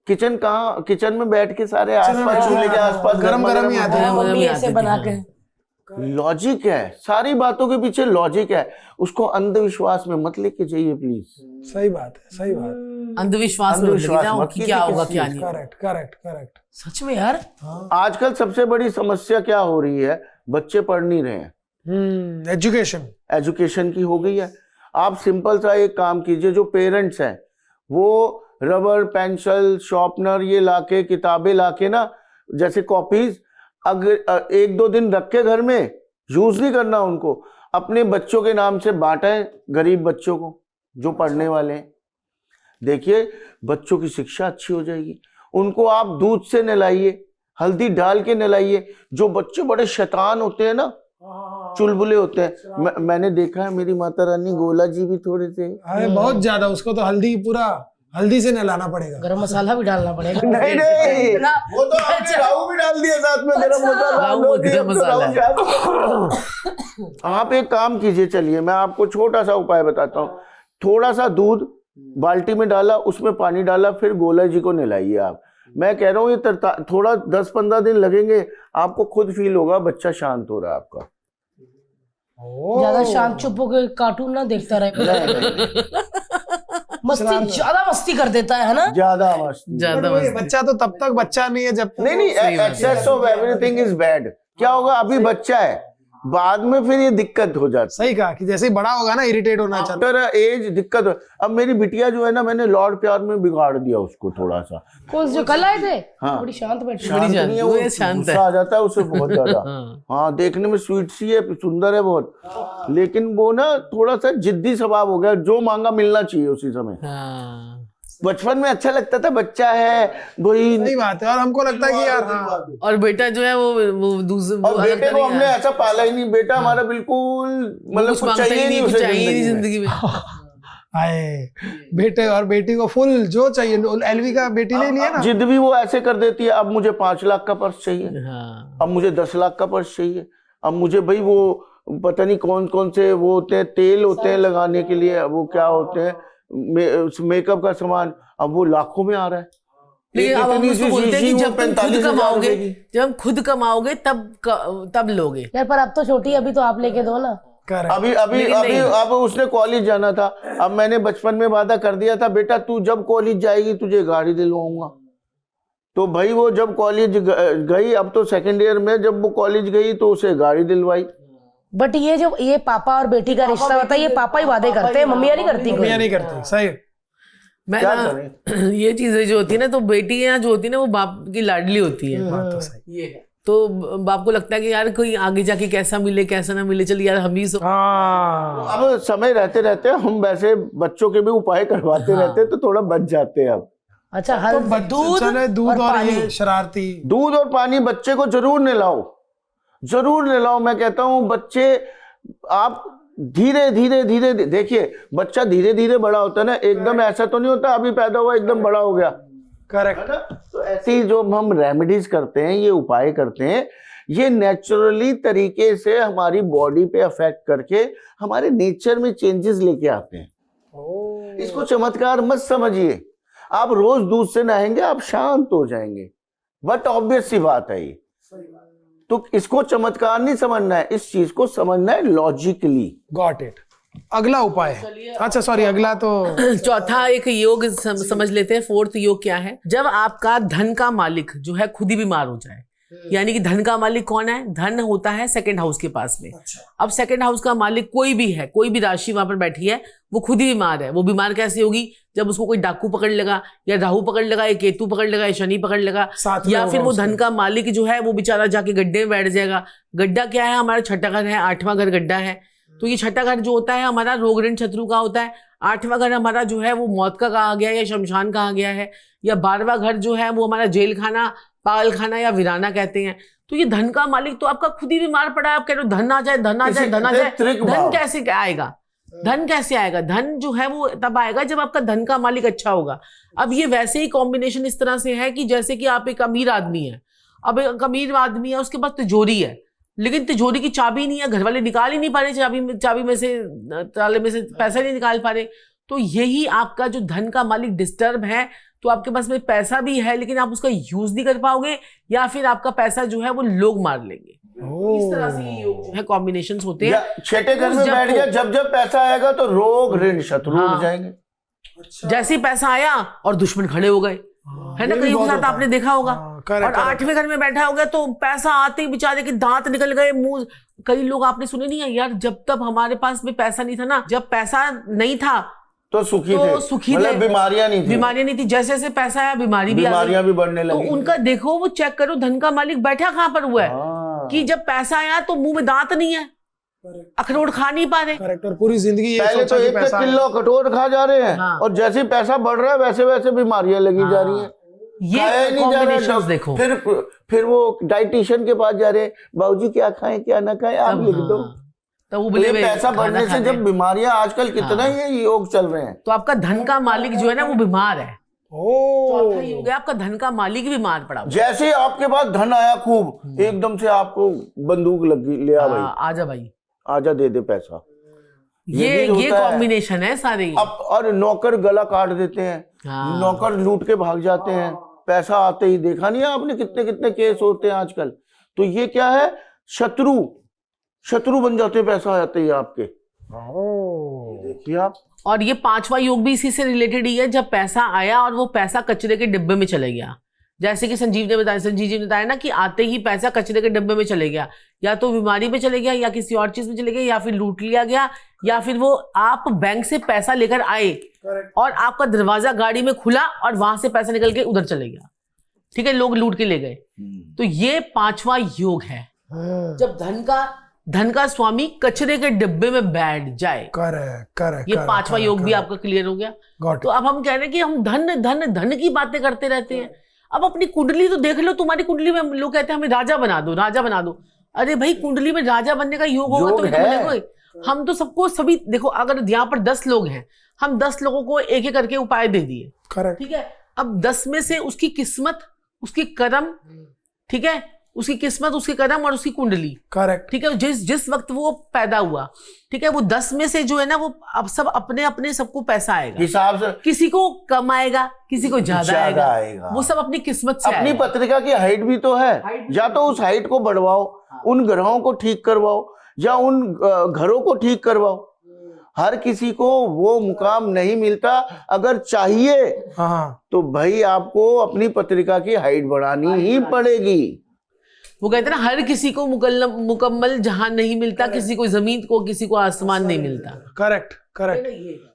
किचन में बैठ के सारे आसपास, चूल्हे के आसपास गरम ही आते हैं, मम्मी ऐसे बना के। लॉजिक है, सारी बातों के पीछे लॉजिक है। उसको अंधविश्वास में मत लेके जाइए प्लीज। सही बात है। अंधविश्वास में क्या होगा क्या नहीं। करेक्ट। सच में यार, आजकल सबसे बड़ी समस्या क्या हो रही है? बच्चे पढ़ नहीं रहे हैं। एजुकेशन की हो गई है। आप सिंपल सा एक काम कीजिए, जो पेरेंट्स हैं वो रबर, पेंसिल, शार्पनर ये लाके, किताबें लाके ना, जैसे कॉपीज, अगर 1-2 दिन रख के घर में यूज नहीं करना, उनको अपने बच्चों के नाम से बांटें, गरीब बच्चों को जो पढ़ने वाले हैं। देखिए, बच्चों की शिक्षा अच्छी हो जाएगी। उनको आप दूध से नहलाइए, हल्दी डाल के नहलाइए। जो बच्चे बड़े शैतान होते हैं ना, चुलबुले होते हैं, मैंने देखा है, मेरी माता रानी गोला जी भी थोड़े से, अरे बहुत ज्यादा, उसको तो हल्दी से नहलाना पड़ेगा, गरम मसाला भी डालना पड़ेगा। नहीं वो तो आपने राहु भी डाल दिया साथ में, गरम मसाला। आप एक काम कीजिए, चलिए मैं आपको छोटा सा उपाय बताता हूँ। थोड़ा सा दूध बाल्टी में डाला, उसमें पानी डाला, फिर गोला जी को नहलाइए आप। मैं कह रहा हूँ ये थोड़ा 10-15 दिन लगेंगे, आपको खुद फील होगा बच्चा शांत हो रहा है आपका। ज्यादा शांत चुप होकर कार्टून ना देखता रहे। ज्यादा मस्ती कर देता है ना, ज्यादा मस्ती। बच्चा तो तब तक बच्चा नहीं है जब नहीं, excess of everything is bad. क्या होगा? अभी बच्चा है, बाद में फिर ये दिक्कत हो जाती सही कहा कि जैसे ही बड़ा होगा ना इरिटेट होना है। चालू। आफ्टर एज दिक्कत हो। अब मेरी बिटिया जो है ना, मैंने लॉर्ड प्यार में बिगाड़ दिया उसको थोड़ा सा। कौन से जो कल आए थे? हाँ। बड़ी शांत बैठी। शांत शांत, नहीं है वो वो, शांत है। गुस्सा आ जाता है उसे बहुत ज्यादा। हाँ। हाँ, देखने में स्वीट सी है, सुंदर है बहुत, लेकिन वो ना थोड़ा सा जिद्दी स्वभाव हो गया, जो मांगा मिलना चाहिए उसी समय। हाँ। बचपन में अच्छा लगता था, बच्चा है वही। सही बात है। और हमको लगता है कि यार हाँ, और बेटा जो है वो दूसरे और बेटे को हमने ऐसा पाला ही नहीं, बेटा हमारा बिल्कुल मतलब कुछ कुछ मांगता चाहिए ही नहीं नहीं, कुछ उसे चाहिए नहीं जिंदगी में। जिंदगी में। आए बेटे और बेटी को फुल जो चाहिए। एलवी का बेटी ले लिया ना, जिद भी वो ऐसे कर देती है, अब मुझे 5 लाख का पर्स चाहिए, हाँ। अब मुझे 10 लाख का पर्स चाहिए, अब मुझे भाई वो पता नहीं कौन कौन से वो होते हैं, तेल होते हैं लगाने के लिए, वो क्या होते हैं, मेकअप का सामान, अब वो लाखों में आ रहा है। लेकिन अब हम इतनी उसको सी बोलते हैं कि शीशी जब वो तुम खुद 45,000 कमाओगे, रुपए की। जब हम खुद कमाओगे तब लोगे। यार पर अब तो छोटी है, अभी तो आप लेके दो ना। करेक्ट। अभी अभी लेकिन अभी नहीं। अब उसने कॉलेज जाना था, अब मैंने बचपन में वादा कर दिया था, बेटा तू जब कॉलेज जाएगी तुझे गाड़ी दिलवाऊंगा। तो भाई वो जब कॉलेज गई, अब तो सेकंड ईयर में, जब वो कॉलेज गई तो उसे गाड़ी दिलवाई। बट ये जो ये पापा और बेटी का रिश्ता होता है, ये पापा ही वादे करते हैं, मम्मियाँ नहीं करती। मम्मियाँ नहीं करती। सही। मैं क्या ना करें? ये चीजें जो होती है ना, तो बेटियां जो होती है ना वो बाप की लाडली होती है। बात तो सही। ये है। तो बाप को लगता है कि यार कोई आगे जाके कैसा मिले कैसा ना मिले, चल यार हम ही हाँ, अब समय रहते रहते हम वैसे बच्चों के भी उपाय करवाते रहते हैं, तो थोड़ा बच जाते हैं। अब अच्छा, तो हर दूध और पानी। ये शरारती। दूध और पानी बच्चे को जरूर नहलाओ, जरूर नहलाओ। मैं कहता हूँ बच्चे, आप धीरे धीरे धीरे देखिए, बच्चा धीरे धीरे बड़ा होता है ना, एकदम ऐसा तो नहीं होता अभी पैदा हुआ एकदम बड़ा हो गया। करेक्ट। तो ऐसी जो हम रेमेडीज करते हैं, ये उपाय करते हैं, ये नेचुरली तरीके से हमारी बॉडी पे अफेक्ट करके हमारे नेचर में चेंजेस लेके आते हैं। इसको चमत्कार मत समझिए। आप रोज दूध से नहाएंगे, आप शांत हो जाएंगे, बट ऑब्वियस सी बात है ये। तो इसको चमत्कार नहीं समझना है, इस चीज को समझना है लॉजिकली। Got it. अगला उपाय। अच्छा सॉरी, अगला तो चौथा एक योग समझ लेते हैं। फोर्थ योग क्या है? जब आपका धन का मालिक जो है खुद ही बीमार हो जाए। यानी कि धन का मालिक कौन है? धन होता है सेकंड हाउस के पास में। अब सेकंड हाउस का मालिक कोई भी है, कोई भी राशि वहां पर बैठी है, वो खुद ही बीमार है। वो बीमार कैसे होगी? जब उसको कोई डाकू पकड़ लेगा, या राहु पकड़ लेगा, या केतु पकड़ लेगा, या शनि पकड़ लेगा, साथ में या फिर होगा वो उसके। धन का मालिक जो है वो बेचारा जाके गड्ढे में बैठ जाएगा। गड्ढा क्या है? हमारा छठा घर है, 8वां घर गड्ढा है। तो ये छठा घर जो होता है हमारा रोग ऋण शत्रु का होता है। 8वां घर हमारा जो है वो मौत का कहा गया है या शमशान कहा गया है। या 12वां घर जो है वो हमारा जेल खाना, पागल खाना या वीराना कहते हैं। तो ये धन का मालिक तो आपका खुद ही बीमार पड़ा है। आप कह रहे हो धन आ जाए, धन आ जाए, धन आ जाए। धन कैसे आएगा? धन कैसे आएगा? धन जो है वो तब आएगा जब आपका धन का मालिक अच्छा होगा। अब ये वैसे ही कॉम्बिनेशन इस तरह से है कि जैसे कि आप एक अमीर आदमी है। अब एक अमीर आदमी है, उसके पास तिजोरी है, लेकिन तिजोरी की चाबी नहीं है, घर वाले निकाल ही नहीं पा रहे चाबी में से, ताले में से पैसा नहीं निकाल पा रहे। तो यही आपका जो धन का मालिक डिस्टर्ब है, तो आपके पास में पैसा भी है लेकिन आप उसका यूज नहीं कर पाओगे, या फिर आपका पैसा जो है वो लोग मार लेंगे। इस तरह से ये योग जो है कॉम्बिनेशंस होते हैं। छठे घर में बैठ गया, जब जब पैसा आएगा तो रोग ऋण शत्रु उड़ जाएंगे। जैसे ही पैसा आया और दुश्मन खड़े हो गए, है ना? कहीं के साथ आपने देखा होगा। और 8वें घर में बैठा हो गया तो पैसा आते ही बेचारे के दांत निकल गए, मुंह। कई लोग आपने सुने नहीं है यार, जब तब हमारे पास में पैसा नहीं था ना, जब पैसा नहीं था तो सुखी थे, मतलब बीमारियां नहीं थी। जैसे जैसे पैसा आया बीमारियां भी बढ़ने लगी। तो उनका देखो, वो चेक करो धन का मालिक बैठा कहां पर हुआ है। कि जब पैसा आया तो मुंह में दांत नहीं है, अखरोट खा नहीं पा रहे। करेक्ट। और पूरी जिंदगी ये पहले तो 1 किलो कटोर खा जा रहे हैं, हाँ। और जैसे पैसा बढ़ रहा है वैसे वैसे बीमारियां लगी जा रही हैं। ये कॉम्बिनेशंस देखो। फिर वो डाइटिशियन के पास जा रहे हैं, बाबूजी क्या खाएं क्या ना खाएं, आप लिख दो। तो वो तो ये पैसा बढ़ने से जब बीमारियां आजकल कितना ये योग चल रहे हैं। तो आपका धन का मालिक जो है ना वो बीमार है। चौथा ओ योग है आपका धन का मालिक बीमार पड़ा हुआ है। जैसे आपके पास धन आया खूब, एकदम से आपको बंदूक लगी, ले आ भाई, आजा भाई, आजा दे दे पैसा। ये भी होता है। कॉम्बिनेशन है सारे। अब और नौकर गला काट देते हैं, हाँ। नौकर लूट के भाग जाते हैं, पैसा आते ही। देखा नहीं है आपने कितने कितने केस होते हैं आजकल? तो ये क्या है? शत्रु बन जाते हैं पैसा आते ही आपके। देखिए आप। और ये 5वां योग भी इसी से रिलेटेड ही है। जब पैसा आया और वो पैसा कचरे के डिब्बे में चले गया, जैसे कि संजीव ने बताया ना कि आते ही पैसा कचरे के डिब्बे में चले गया, या तो बीमारी में चले गया, या किसी और चीज में चले गए, या फिर लूट लिया गया, या फिर वो आप बैंक से पैसा लेकर आए और आपका दरवाजा गाड़ी में खुला और वहां से पैसा निकल के उधर चले गया, ठीक है, लोग लूट के ले गए। तो ये 5वां योग है, जब धन का स्वामी कचरे के डिब्बे में बैठ जाए। करेक्ट। ये 5वां योग भी आपका क्लियर हो गया। तो अब हम कह रहे हैं कि हम धन धन धन की बातें करते रहते हैं। अब अपनी कुंडली तो देख लो, तुम्हारी कुंडली में लोग कहते हैं हमें राजा बना दो, राजा बना दो। अरे भाई, कुंडली में राजा बनने का योग होगा तो बनेगा। हम तो सबको सभी देखो, अगर यहाँ पर 10 लोग हैं, हम 10 लोगों को एक एक करके उपाय दे दिए, ठीक है। अब 10 में से उसकी किस्मत, उसकी कर्म, ठीक है, उसकी किस्मत, उसकी कर्म और उसकी कुंडली, करेक्ट, ठीक है, जिस वक्त वो पैदा हुआ, ठीक है, वो 10 में से जो है ना, वो अब सब अपने अपने सबको पैसा आएगा हिसाब से, किसी को कम आएगा, किसी को ज्यादा आएगा। वो सब अपनी किस्मत से अपनी आएगा। पत्रिका की हाइट भी तो है, या तो उस हाइट को बढ़वाओ, उन ग्रहों को ठीक करवाओ, या उन घरों को ठीक करवाओ। हर किसी को वो मुकाम नहीं मिलता। अगर चाहिए तो भाई आपको अपनी पत्रिका की हाइट बढ़ानी ही पड़ेगी। वो कहते हैं ना, हर किसी को मुकम्मल जहां नहीं मिलता, किसी को जमीन को, किसी को आसमान नहीं मिलता। करेक्ट।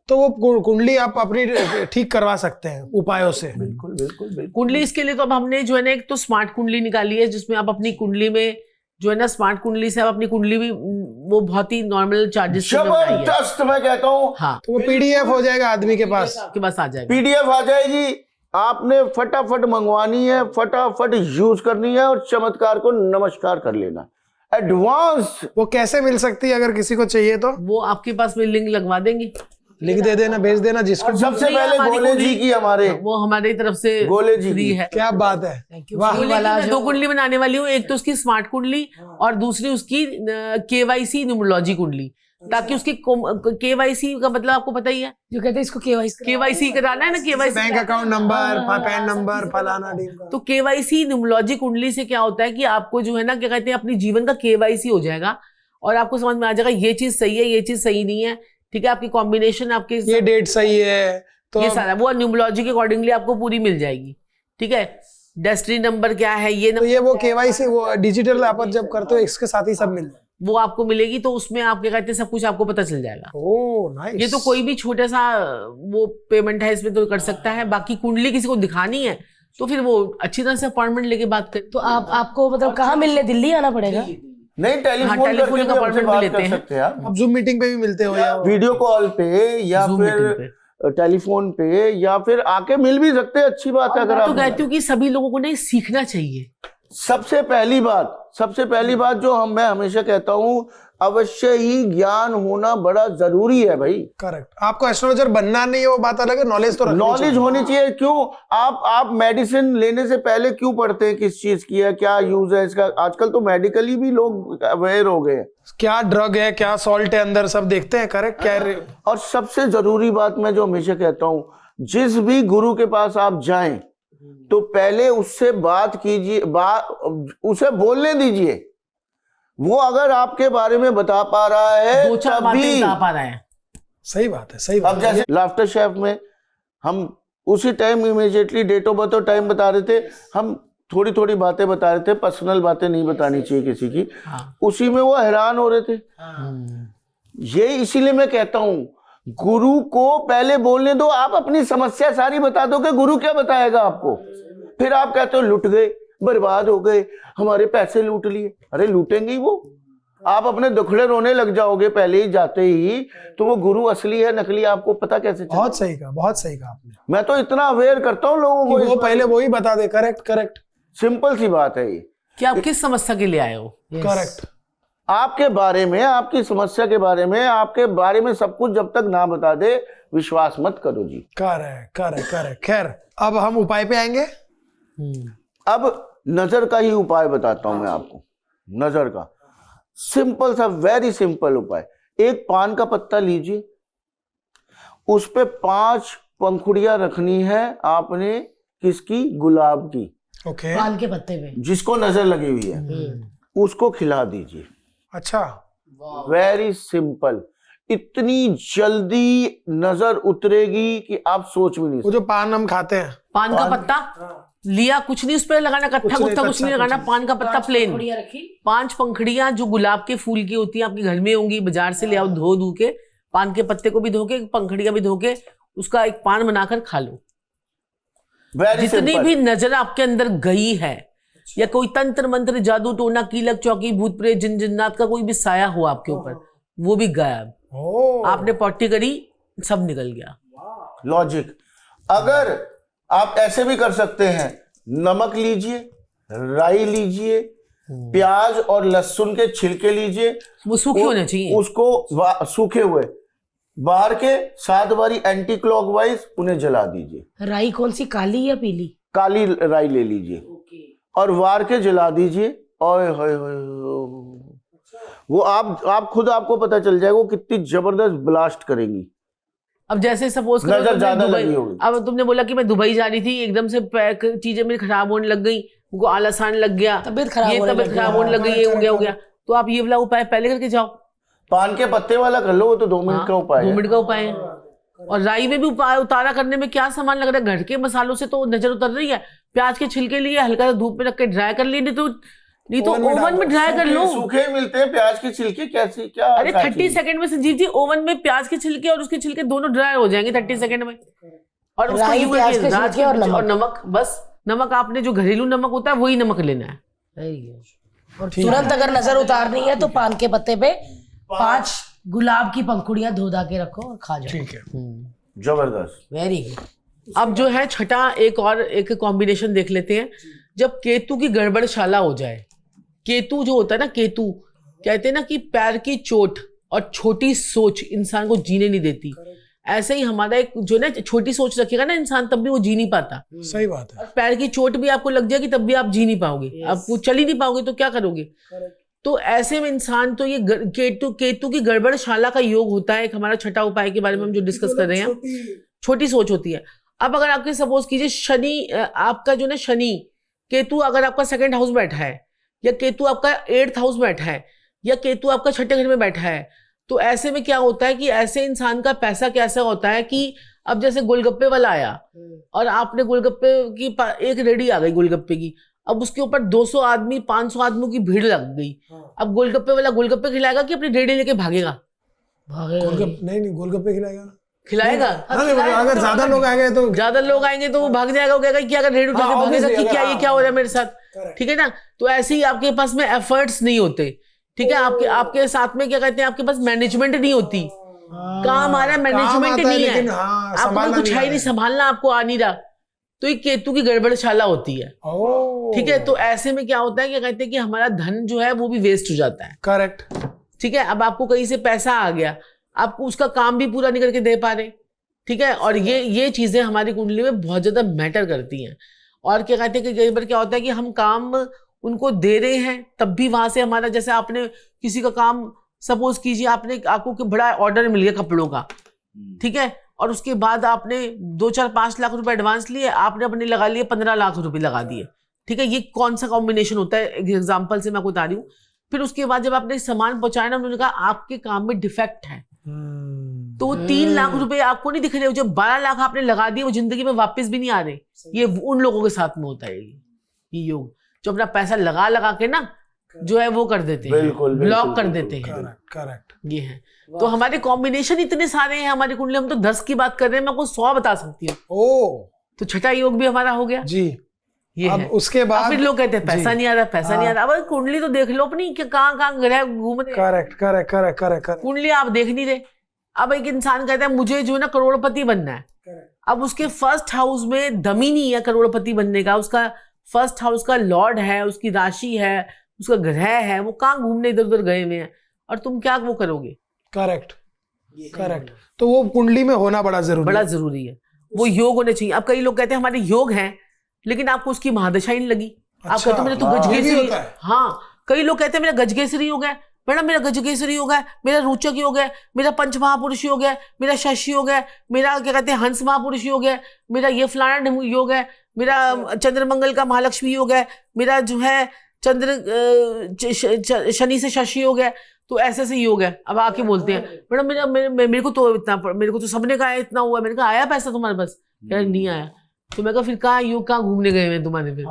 तो वो कुंडली आप अपनी ठीक करवा सकते हैं उपायों से। बिल्कुल। कुंडली इसके लिए तो अब हमने जो है ना, एक तो स्मार्ट कुंडली निकाली है, जिसमें आप अपनी कुंडली में जो है ना, स्मार्ट कुंडली से आप अपनी कुंडली भी वो बहुत ही नॉर्मल चार्जेस जबरदस्त, मैं कहता हूँ। हाँ, तो वो पीडीएफ हो जाएगा आदमी के पास, आपके पास आ जाएगा, पीडीएफ आ जाएगी। आपने फटाफट मंगवानी है, फटाफट यूज करनी है और चमत्कार को नमस्कार कर लेना। एडवांस वो कैसे मिल सकती है अगर किसी को चाहिए तो? वो आपके पास में लिंक लगवा देंगे, लिंक दे देना, भेज देना जिसको। सबसे पहले गोले जी की, हमारे वो हमारी तरफ से गोले जी फ्री है। क्या बात है, वाह। मैं 2 कुंडली बनाने वाली हूँ, एक तो उसकी स्मार्ट कुंडली और दूसरी उसकी केवाईसी न्यूमरोलॉजी कुंडली, ताकि उसकी केवाईसी का मतलब आपको पता ही है, जो कहते हैं इसको केवाईसी कराना है ना, KYC bank account number, pan number, फलाना ढीमका। तो केवाईसी न्यूमरोलॉजी कुंडली से क्या होता है कि आपको जो है ना, क्या कहते हैं, अपनी जीवन का केवाईसी हो जाएगा और आपको समझ में आ जाएगा ये चीज सही है, ये चीज सही नहीं है, ठीक है, आपकी कॉम्बिनेशन, आपके ये डेट सही है, तो ये सारा वो न्यूमरोलॉजी के अकॉर्डिंगली आपको पूरी मिल जाएगी, ठीक है। डेस्टिनी नंबर क्या है, ये तो ये वो केवाईसी वो डिजिटल आप जब करते हो इसके साथ ही सब मिल जाए, वो आपको मिलेगी। तो उसमें आप क्या कहते हैं, सब कुछ आपको पता चल जाएगा। Oh nice. ये तो कोई भी छोटा सा वो पेमेंट है, इसमें तो कर सकता है। बाकी कुंडली किसी को दिखानी है तो फिर वो अच्छी तरह से अपॉइंटमेंट लेके बात करें। तो आपको मतलब कहाँ मिलने, दिल्ली आना पड़ेगा? नहीं, टेलीफोन का अपॉइंटमेंट भी लेते हैं। सकते हैं आप, जूम मीटिंग पे भी मिलते हो या वीडियो कॉल पे, या Zoom meeting फिर टेलीफोन पे, या फिर आके मिल भी सकते हैं। अच्छी बात है। अगर तो आप कहती हूँ कि सभी लोगों को नहीं सीखना चाहिए। सबसे पहली बात जो मैं हमेशा कहता हूँ, अवश्य ही ज्ञान होना बड़ा जरूरी है भाई। करेक्ट। आपको एस्ट्रोलॉजर बनना नहीं है वो बात अलग है, नॉलेज तो नॉलेज होनी चाहिए। क्यों आप मेडिसिन लेने से पहले क्यों पढ़ते हैं किस चीज की है, क्या यूज है इसका? आजकल तो मेडिकली भी लोग अवेयर हो गए हैं, क्या ड्रग है, क्या सॉल्ट है अंदर, सब देखते हैं। करेक्ट। क्या और सबसे जरूरी बात मैं जो हमेशा कहता हूँ, जिस भी गुरु के पास आप जाएं तो पहले उससे बात कीजिए, उसे बोलने दीजिए। वो अगर आपके बारे में बता पा रहा है 2-4 बातें बता पा रहा है। सही बात है। अब जैसे लाफ्टर शेफ में हम उसी time immediately date of birth और टाइम बता रहे थे, हम थोड़ी थोड़ी बातें बता रहे थे, पर्सनल बातें नहीं बतानी चाहिए किसी की। उसी में वो हैरान हो रहे थे। ये इसीलिए मैं कहता हूं, गुरु को पहले बोलने दो। आप अपनी समस्या सारी बता दोगे, गुरु क्या बताएगा आपको? फिर आप कहते हो लुट गए, बर्बाद हो गए, हमारे पैसे लूट लिए। अरे लूटेंगे ही वो। आप अपने दुखड़े रोने लग जाओगे पहले ही जाते ही, तो वो गुरु असली है नकली आपको पता कैसे चलेगा? बहुत सही कहा आपने। मैं तो इतना अवेयर करता हूँ लोगों को, वो पहले वो ही बता दे। करेक्ट। सिंपल सी बात है ये। कि आप किस समस्या के लिए आए हो। करेक्ट। आपके बारे में, आपकी समस्या के बारे में, आपके बारे में सब कुछ जब तक ना बता दे, विश्वास मत करो जी। करेक्ट। खैर, अब हम उपाय पे आएंगे। अब नजर का ही उपाय बताता हूं मैं आपको। नजर का सिंपल सा, वेरी सिंपल उपाय। एक पान का पत्ता लीजिए, उस पे 5 पंखुड़ियां रखनी है आपने। किसकी? गुलाब की। ओके। पान के पत्ते पे जिसको नजर लगी हुई है उसको खिला दीजिए। अच्छा। Very simple. इतनी जल्दी नजर उतरेगी कि आप सोच भी नहीं वो जो पान हम खाते हैं, पान का पत्ता, लिया कुछ नहीं, उस पर लगाना कत्था कुछ नहीं, कुत्था कुछ नहीं कच्चा लगाना, कुछ पान का पत्ता प्लेन, पंखुड़ियाँ रखी, 5 पंखड़ियां जो गुलाब के फूल की होती हैं, आपके घर में होंगी, बाजार से ले आओ, धो के, पान के पत्ते को भी धो के, पंखड़ियां भी धो के, उसका एक पान बनाकर खा लो। जितनी भी नजर आपके अंदर गई है, या कोई तंत्र मंत्र जादू टोना कीलक चौकी भूत प्रेत जिन जिन्नात का कोई भी साया हो आपके ऊपर, वो भी गायब। आपने पॉटी करी, सब निकल गया। लॉजिक। अगर आप ऐसे भी कर सकते हैं, नमक लीजिए, राई लीजिए, प्याज और लहसुन के छिलके लीजिए, वो सूखे होने चाहिए, उसको सूखे हुए बाहर के 7 बारी एंटी क्लॉकवाइज उन्हें जला दीजिए। राई कौन सी, काली या पीली? काली राई ले लीजिए और वार के जला दीजिए। ओए होए होए, वो आप खुद आपको पता चल जाएगा वो कितनी जबरदस्त ब्लास्ट करेंगी। अब जैसे सपोज नजर ज्यादा लगी होगी। अब तुमने बोला कि मैं दुबई जा रही थी, एकदम से चीजें मेरी खराब होने लग गई, मुझको आलस आने लग गया, तबीयत खराब होने लग गई, ये हो गया, तो आप ये वाला उपाय पहले करके जाओ। पान के पत्ते वाला कर लो, वो तो 2 मिनट का उपाय है। 2 मिनट का उपाय है। और राई में भी उपाय, उतारा करने में क्या सामान लग रहा है, घर के मसालों से तो नजर उतर रही है। प्याज के छिलके लिए हल्का सा धूप में रख के ड्राई कर लिए, नहीं तो ओवन में ड्राई कर लो। सूखे मिलते हैं प्याज के छिलके, कैसे क्या? अरे 30 सेकंड में संजीव जी, ओवन में प्याज के छिलके और उसके छिलके दोनों ड्राई हो जाएंगे 30 सेकंड में। और उसको राई, यूं प्याज करके के रात छिलके और नमक, बस नमक आपने जो घरेलू नमक होता है वही नमक लेना है। और तुरंत अगर नजर उतारनी है तो पान के पत्ते पे 5 गुलाब की पंखुड़ियां धो के रखो और खा जाओ। ठीक है, जबरदस्त। Very good. अब जो है छठा एक कॉम्बिनेशन देख लेते हैं। जब केतु की गड़बड़शाला हो जाए, केतु जो होता है ना, केतु कहते हैं ना कि पैर की चोट और छोटी सोच इंसान को जीने नहीं देती। ऐसे ही हमारा एक जो ना छोटी सोच रखेगा ना इंसान, तब भी वो जी नहीं पाता। सही बात है। पैर की चोट भी आपको लग जाएगी तब भी आप जी नहीं पाओगे, आपको चल ही नहीं पाओगे तो क्या करोगे। तो ऐसे में इंसान तो ये केतु की गड़बड़शाला का योग होता है। एक हमारा छठा उपाय के बारे में हम जो डिस्कस कर रहे हैं, छोटी सोच होती है। अब अगर आपके सपोज कीजिए शनि, आपका जो ना शनि केतु अगर आपका 2nd हाउस बैठा है, या केतु आपका 8th हाउस बैठा है, या केतु आपका 6ठे घर में बैठा है, तो ऐसे में क्या होता है कि ऐसे इंसान का पैसा कैसा होता है कि अब जैसे गोलगप्पे वाला आया और आपने गोलगप्पे की एक रेडी आ गई गोलगप्पे की, अब उसके ऊपर 200 आदमी 500 आदमियों की भीड़ लग गई। अब गोलगप्पे वाला गोलगप्पे खिलाएगा कि अपनी रेडी लेके भागेगा? नहीं गोलगप्पे खिलाएगा। अगर ज्यादा लोग आएंगे तो वो भाग जाएगा, वो कहेगा कि अगर रेडी उठा के भागेगा कि क्या ये क्या हो रहा है मेरे साथ, ठीक है ना। तो ऐसे ही आपके पास में एफर्ट्स नहीं होते, ठीक है। आपके साथ में क्या कहते हैं, आपके पास मैनेजमेंट नहीं होती। काम आ रहा है, मैनेजमेंट नहीं है, आपको कुछ है ही नहीं, संभालना आपको आ नहीं रहा। तो ये केतु की गड़बड़शाला होती है, ठीक है। तो ऐसे में क्या होता है, क्या कहते हैं कि हमारा धन जो है वो भी वेस्ट हो जाता है। करेक्ट, ठीक है। अब आपको कहीं से पैसा आ गया, आपको उसका काम भी पूरा नहीं करके दे पा रहे, ठीक है। और ये चीजें हमारी कुंडली में बहुत ज्यादा मैटर करती हैं। और क्या कहते हैं कि कई बार क्या होता है कि हम काम उनको दे रहे हैं, तब भी वहां से हमारा, जैसे आपने किसी का काम सपोज कीजिए, आपको बड़ा ऑर्डर मिल गया कपड़ों का, ठीक है, और उसके बाद आपने 2-4-5 लाख रुपए एडवांस लिए, आपने अपने लगा लिए 15 लाख रुपए लगा दिए, ठीक है। ये कौन सा कॉम्बिनेशन होता है, एग्जाम्पल से मैं आपको बता रही हूँ। फिर उसके बाद जब आपने सामान पहुंचाया ना, उन्होंने कहा आपके काम में डिफेक्ट है, तो वो 3 लाख रुपए आपको नहीं दिख रहे, जो 12 लाख आपने लगा दिए वो जिंदगी में वापस भी नहीं आ रहे। ये उन लोगों के साथ में होता है ये योग, जो अपना पैसा लगा के ना जो है वो कर देते हैं, ब्लॉक कर देते हैं। करेक्ट, ये है। तो हमारे कॉम्बिनेशन इतने सारे हैं हमारी कुंडली, हम तो 10 की बात कर रहे हैं, मैं आपको 100 बता सकती हूँ। तो छठा योग भी हमारा हो गया जी। ये अब है। उसके बाद फिर लोग कहते हैं पैसा नहीं आ रहा, पैसा नहीं आ रहा। अब कुंडली तो देख लो अपनी कि कहाँ ग्रह घूम रहे। करेक्ट। कुंडली आप देख नहीं रहे। अब एक इंसान कहता है मुझे जो है ना करोड़पति बनना है, अब उसके 1st हाउस में दम ही नहीं है करोड़पति बनने का। उसका 1st हाउस का लॉर्ड है, उसकी राशि है, उसका ग्रह है, वो कहाँ घूमने इधर उधर गए हुए हैं, और तुम क्या वो करोगे। करेक्ट। तो वो कुंडली में होना बड़ा जरूरी है, वो योग होने चाहिए। अब कई लोग कहते हैं हमारे योग हैं, लेकिन आपको उसकी महादशा ही नहीं लगी। आप कहते मेरे तो गजकेसरी, हाँ, कई लोग कहते हैं मेरा गजकेसरी योग है, मैडम मेरा गजकेसरी योग है, मेरा रोचक योग है, मेरा पंच महापुरुष योग है, मेरा शशि योग है, मेरा क्या कहते हैं हंस महापुरुष योग है, मेरा ये फलाना योग है, मेरा चंद्रमंगल का महालक्ष्मी योग है, मेरा जो है शनि से शशि योग है। तो ऐसे योग है। अब आके बोलते हैं मैडम मेरे को तो सबने कहा इतना हुआ। मैंने कहा आया पैसा तुम्हारे पास? नहीं आया। तो मैं कहा फिर कहाँ योग कहाँ घूमने गए हैं तुम्हारे फिर,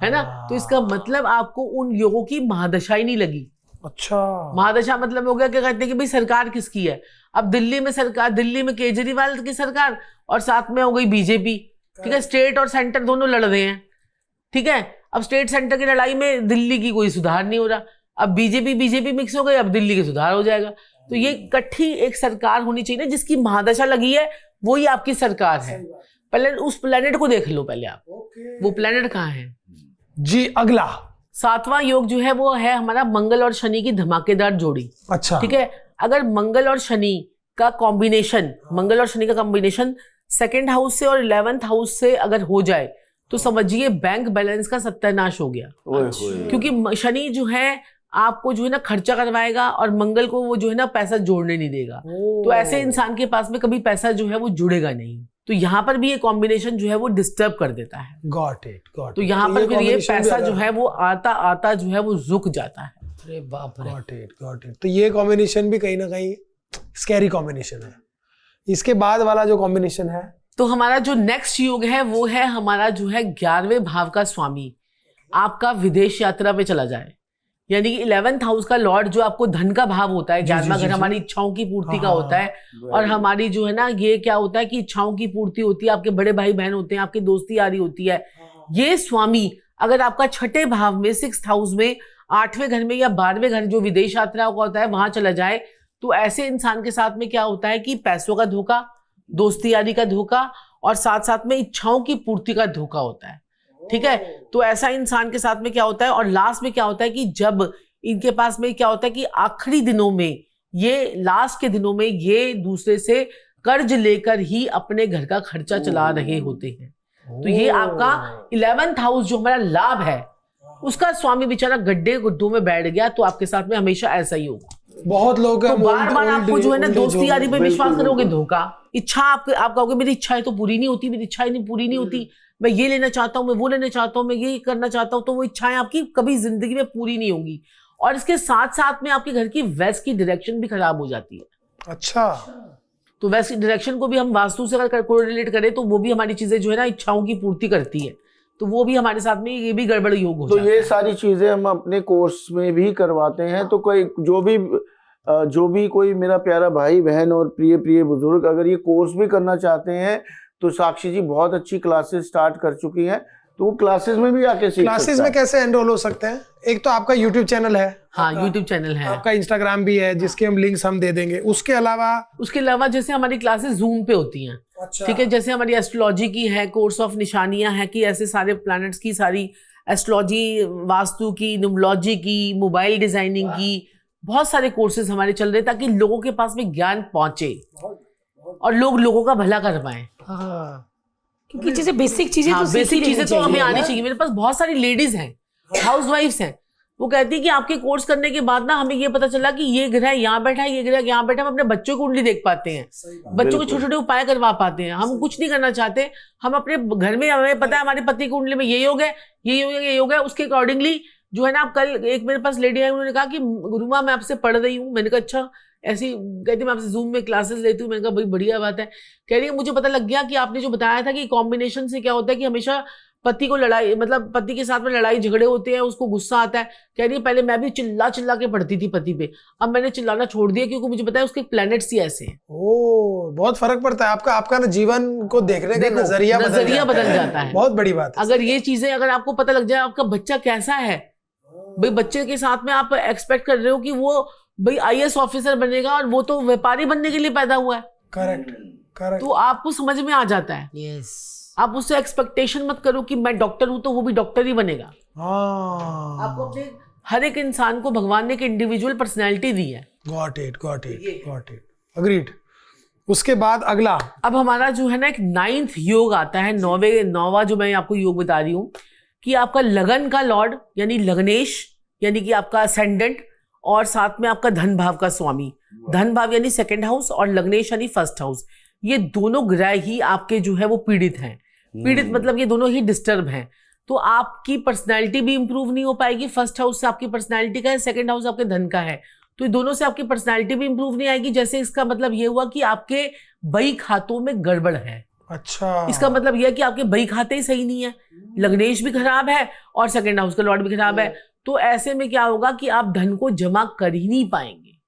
है ना। तो इसका मतलब आपको उन योगों की महादशा ही नहीं लगी। अच्छा, महादशा मतलब हो गया क्या कहते हैं कि भाई सरकार किसकी है। अब दिल्ली में सरकार, दिल्ली में केजरीवाल की सरकार और साथ में हो गई बीजेपी, ठीक है। स्टेट और सेंटर दोनों लड़ रहे हैं, ठीक है। अब स्टेट सेंटर की लड़ाई में दिल्ली की कोई सुधार नहीं हो रहा। अब बीजेपी मिक्स हो गई, अब दिल्ली की सुधार हो जाएगा। तो ये इकट्ठी एक सरकार होनी चाहिए ना जिसकी महादशा लगी है, वो ही आपकी सरकार है। पहले उस प्लेनेट को देख लो पहले आप, वो प्लेनेट कहाँ है जी। अगला 7वां योग जो है वो है हमारा मंगल और शनि की धमाकेदार जोड़ी। अच्छा, ठीक है। अगर मंगल और शनि का कॉम्बिनेशन, मंगल और शनि का कॉम्बिनेशन 2nd हाउस से और 11th हाउस से अगर हो जाए तो समझिए बैंक बैलेंस का सत्यानाश हो गया। क्योंकि शनि जो है आपको जो है ना खर्चा करवाएगा और मंगल को वो जो है ना पैसा जोड़ने नहीं देगा। तो ऐसे इंसान के पास में कभी पैसा जो है वो जुड़ेगा नहीं। तो यहाँ पर भी ये कॉम्बिनेशन जो है वो डिस्टर्ब कर देता है। Got it. तो यहाँ पर फिर ये पैसा जो है वो आता आता जो है वो रुक जाता है। अरे बाप रे, गॉट इट। तो ये कॉम्बिनेशन भी कहीं ना कहीं स्कैरी कॉम्बिनेशन है। इसके बाद वाला जो कॉम्बिनेशन है, तो हमारा जो नेक्स्ट योग है वो है हमारा जो है 11वें भाव का स्वामी आपका विदेश यात्रा पे चला जाए। यानी कि 11th हाउस का लॉर्ड जो आपको धन का भाव होता है, 11वां घर हमारी इच्छाओं की पूर्ति का होता है। और हमारी जो है ना ये क्या होता है कि इच्छाओं की पूर्ति होती है, आपके बड़े भाई बहन होते हैं, आपकी दोस्ती यारी होती है। ये स्वामी अगर आपका 6ठे भाव में 6th हाउस में 8वें घर में या 12वें घर जो विदेश यात्रा का होता है वहां चला जाए, तो ऐसे इंसान के साथ में क्या होता है कि पैसों का धोखा, दोस्ती यारी का धोखा और साथ साथ में इच्छाओं की पूर्ति का धोखा होता है। ठीक है। तो ऐसा इंसान के साथ में क्या होता है और लास्ट में क्या होता है कि जब इनके पास में क्या होता है कि आखिरी दिनों में, ये लास्ट के दिनों में ये दूसरे से कर्ज लेकर ही अपने घर का खर्चा चला रहे होते हैं। तो ये आपका 11th हाउस जो हमारा लाभ है उसका स्वामी बेचारा गड्ढे गुड्ढों में बैठ गया। तो आपके साथ में हमेशा ऐसा ही होगा। बहुत लोग तो बार बार आपको जो है ना दोस्ती यारी पे विश्वास करोगे, धोखा। इच्छा आप कहोगे मेरी इच्छाएं तो पूरी नहीं होती, मेरी इच्छाएं नहीं पूरी नहीं होती, मैं ये लेना चाहता हूँ, मैं वो लेना चाहता हूँ, मैं ये करना चाहता हूँ, तो वो इच्छाएं आपकी कभी जिंदगी में पूरी नहीं होंगी। और इसके साथ साथ में आपके घर की वेस्ट की डायरेक्शन भी खराब हो जाती है। अच्छा, तो वेस्ट की डायरेक्शन को भी हम वास्तु से अगर कोरिलेट करें तो वो भी हमारी चीजें जो है ना इच्छाओं की पूर्ति करती है। तो वो भी हमारे साथ में ये भी गड़बड़ योग हो जाता है। तो ये सारी चीजें हम अपने कोर्स में भी करवाते हैं। तो कोई जो भी कोई मेरा प्यारा भाई बहन और प्रिय बुजुर्ग अगर ये कोर्स भी करना चाहते हैं तो साक्षी जी बहुत अच्छी क्लासेस स्टार्ट कर चुकी हैं। तो वो क्लासेस में भी आके सीख क्लासेस में कैसे एनरोल हो सकते हैं? एक तो आपका यूट्यूब चैनल है, हाँ यूट्यूब चैनल है, आपका इंस्टाग्राम भी है जिसके हम लिंक्स हम दे देंगे। उसके अलावा जैसे हमारी क्लासेस जूम पे होती हैं। अच्छा। ठीक है। जैसे हमारी एस्ट्रोलॉजी की है, कोर्स ऑफ निशानियां है कि ऐसे सारे प्लैनेट्स की सारी एस्ट्रोलॉजी, वास्तु की, न्यूमरोलॉजी की, मोबाइल डिजाइनिंग की, बहुत सारे कोर्सेज हमारे चल रहे हैं ताकि लोगों के पास में ज्ञान पहुंचे और लोगों का भला कर पाए। क्योंकि जैसे बेसिक चीजें हाँ, तो बेसिक चीजें तो हमें आनी चाहिए। मेरे पास बहुत सारी लेडीज हैं, हाउसवाइफ्स हैं, वो कहती है कि आपके कोर्स करने के बाद ना हमें ये पता चला कि ये ग्रह यहाँ बैठा है, ये ग्रह यहाँ बैठा है, हम अपने बच्चों की कुंडली देख पाते हैं, बच्चों के छोटे छोटे उपाय करवा पाते हैं। हम कुछ नहीं करना चाहते, हम अपने घर में, हमें पता है हमारे पति की कुंडली में ये योग है, ये योग है, ये योग है, उसके अकॉर्डिंगली जो है ना। आप कल एक मेरे पास लेडी आई, उन्होंने कहा कि गुरुमा मैं आपसे पढ़ रही हूँ। मैंने कहा अच्छा, ऐसी कहती मैं आपसे जूम में क्लासेस लेती हूँ। मैंने कहा भाई बढ़िया बात है। कह रही है मुझे पता लग गया कि आपने जो बताया था कि कॉम्बिनेशन से क्या होता है कि हमेशा पति को लड़ाई, मतलब पति के साथ में लड़ाई झगड़े होते हैं, उसको गुस्सा आता है। कह रही है पहले मैं भी चिल्ला चिल्ला के पढ़ती थी पति पे, अब मैंने चिल्लाना छोड़ दिया क्योंकि मुझे पता है उसके प्लैनेट्स ही ऐसे हैं। बहुत फर्क पड़ता है आपका ना जीवन को देखने का नजरिया बदल जाता है। बहुत बड़ी बात है। अगर ये चीजें अगर आपको पता लग जाए आपका बच्चा कैसा है, भाई बच्चे के साथ में आप एक्सपेक्ट कर रहे हो कि वो भाई IAS ऑफिसर बनेगा और वो तो व्यापारी बनने के लिए पैदा हुआ है। करेक्ट। तो आपको समझ में आ जाता है। यस। आप उससे एक्सपेक्टेशन मत करो कि मैं डॉक्टर हूं तो वो भी डॉक्टर ही बनेगा। आपको अपने हर एक इंसान को भगवान ने एक इंडिविजुअल पर्सनैलिटी दी है। Got it. अग्रीड। उसके बाद अगला अब हमारा जो है ना एक 9th योग आता है, 9वां जो मैं आपको योग बता रही हूँ कि आपका लगन का लॉर्ड यानी लग्नेश, यानी कि आपका असेंडेंट, और साथ में आपका धन भाव का स्वामी। धन भाव यानी 2nd हाउस और लग्नेश यानी 1st हाउस। ये दोनों ग्रह ही आपके जो है वो पीड़ित हैं। पीड़ित मतलब ये दोनों ही डिस्टर्ब हैं। तो आपकी पर्सनैलिटी भी इंप्रूव नहीं हो पाएगी। 1st हाउस से आपकी पर्सनैलिटी का है, 2nd हाउस आपके धन का है, तो ये दोनों से आपकी पर्सनैलिटी भी इंप्रूव नहीं आएगी। जैसे इसका मतलब ये हुआ कि आपके बही खातों में गड़बड़ है। अच्छा, इसका मतलब यह है कि आपके बही खाते ही सही नहीं है, लग्नेश भी खराब है और सेकंड हाउस का लॉर्ड भी खराब है। तो ऐसे में क्या होगा कि आप धन को जमा कर ही नहीं पाएंगे,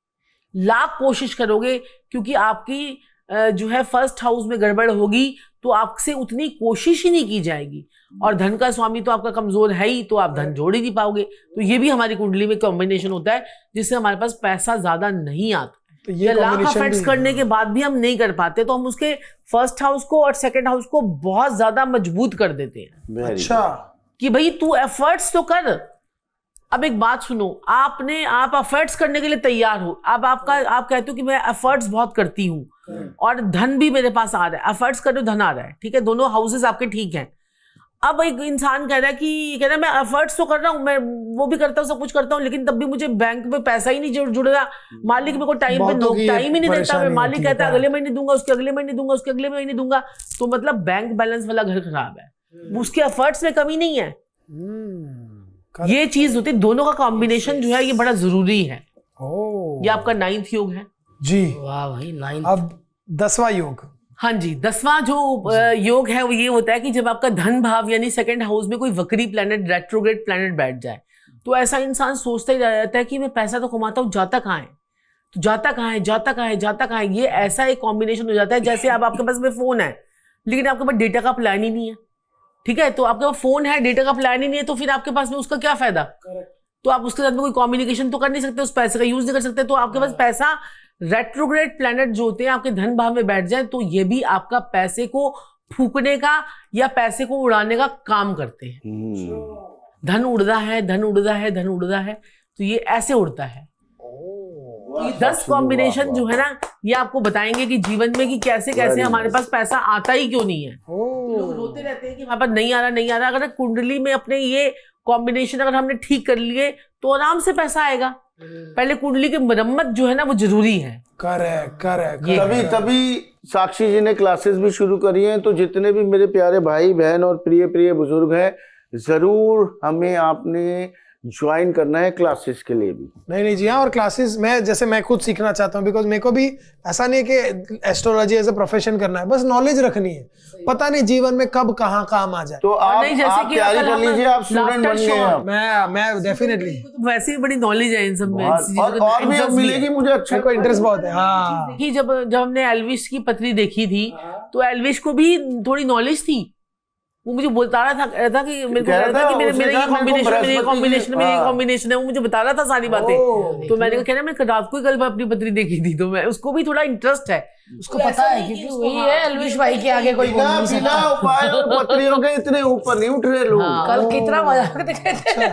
लाख कोशिश करोगे, क्योंकि आपकी जो है फर्स्ट हाउस में गड़बड़ होगी तो आपसे उतनी कोशिश ही नहीं की जाएगी, और धन का स्वामी तो आपका कमजोर है ही, तो आप धन जोड़ ही नहीं पाओगे। तो ये भी हमारी कुंडली में कॉम्बिनेशन होता है जिससे हमारे पास पैसा ज्यादा नहीं आता। तो ये या लाख combination अफेक्ट्स भी- करने के बाद भी हम नहीं कर पाते, तो हम उसके फर्स्ट हाउस को और सेकंड हाउस को बहुत ज्यादा मजबूत कर देते हैं Very अच्छा, कि भाई तू एफर्ट्स तो कर। अब एक बात सुनो, आप एफर्ट्स करने के लिए तैयार हो, अब आप कहते हो कि मैं एफर्ट्स बहुत करती हूँ और धन भी मेरे पास आ रहा है, एफर्ट्स कर रहे हो धन आ रहा है, ठीक है, दोनों हाउसेस आपके ठीक हैं। अब एक इंसान कह रहा है मैं एफर्ट्स तो कर रहा हूँ, मैं वो भी करता हूँ, सब कुछ करता हूँ, लेकिन तब भी मुझे बैंक में पैसा ही नहीं जुड़ रहा, मालिक मेरे को टाइम बहुतों की ही नहीं देता, परेशानी मैं मालिक होती है। कहता है अगले महीने दूंगा, उसके अगले महीने दूंगा, उसके अगले महीने दूंगा, तो मतलब बैंक बैलेंस वाला घर खराब है, उसके एफर्ट्स में कमी नहीं है। ये चीज होती है, दोनों का कॉम्बिनेशन जो है ये बड़ा जरूरी है। ओ ये आपका 9th योग है। जी। वाह भाई, 9। अब 10वां योग। हाँ जी, 10वां जो योग है वो ये होता है कि जब आपका धन भाव यानी सेकंड हाउस में कोई वक्री प्लैनेट, रेट्रोग्रेड प्लैनेट बैठ जाए, तो ऐसा इंसान सोचता ही रह जाता है कि मैं पैसा तो कमाता हूँ, जाता कहाँ है, तो जाता कहाँ है, जाता कहाँ है, जाता कहाँ है। ये ऐसा एक कॉम्बिनेशन हो जाता है जैसे अब आपके पास में फोन है लेकिन आपके पास डेटा का प्लान ही नहीं है, ठीक है, तो आपके पास फोन है, डेटा का प्लान ही नहीं है, तो फिर आपके पास में उसका क्या फायदा। तो आप उसके साथ में कोई कम्युनिकेशन तो कर नहीं सकते, उस पैसे का यूज नहीं कर सकते। तो आपके पास पैसा, रेट्रोग्रेड प्लैनेट जो होते हैं आपके धन भाव में बैठ जाए तो ये भी आपका पैसे को फूकने का या पैसे को उड़ाने का काम करते हैं। धन उड़ रहा है, धन उड़ रहा है, धन उड़ रहा है, तो ये ऐसे उड़ता है। तो ये 10 कॉम्बिनेशन जो है ना, ये आपको बताएंगे कि जीवन में कि कैसे कैसे हमारे पास पैसा आता ही क्यों नहीं है। लोग रोते रहते हैं कि हमारे पास नहीं आ रहा, नहीं आ रहा। अगर कुंडली में अपने ये कॉम्बिनेशन अगर हमने ठीक कर लिए तो आराम से पैसा आएगा। पहले कुंडली की मरम्मत जो है ना वो जरूरी है। करेक्ट। तभी साक्षी जी ने क्लासेस भी शुरू करी हैं। तो जितने भी मेरे प्यारे भाई बहन और प्रिय प्रिय बुजुर्ग हैं, जरूर हमें आपने ज्वाइन करना है क्लासेस के लिए भी। नहीं जी हाँ, और क्लासेस मैं खुद सीखना चाहता हूँ, बिकॉज मेरे को भी ऐसा नहीं है कि एस्ट्रोलॉजी एज ए प्रोफेशन करना है, बस नॉलेज रखनी है, पता नहीं जीवन में कब कहाँ काम आ जाए। तो आप तैयारी कर लीजिए, आप स्टूडेंट बन गए हैं। मैं डेफिनेटली, वैसे ही बड़ी नॉलेज है इन सब में, और भी अब मिलेगी मुझे। अच्छा, मेरे को इंटरेस्ट बहुत है। हाँ, कि जब हमने एल्विश की पत्री देखी थी तो एल्विश को भी थोड़ी नॉलेज थी। वो मुझे बता रहा था कि मेरे को कह रहा था कि मेरे ये कॉम्बिनेशन है, वो मुझे बता रहा था सारी बातें। तो मैंने कहा मैं रात को ही कल अपनी पत्री देखी थी, तो मैं उसको भी थोड़ा इंटरेस्ट है, उसको पता है क्योंकि वही है एल्विश भाई के आगे कोई बोल नहीं सकता। उपाय और पत्रियों के इतने ऊपर नहीं उठ रहे लोग। कल कितना मजाक दिखे थे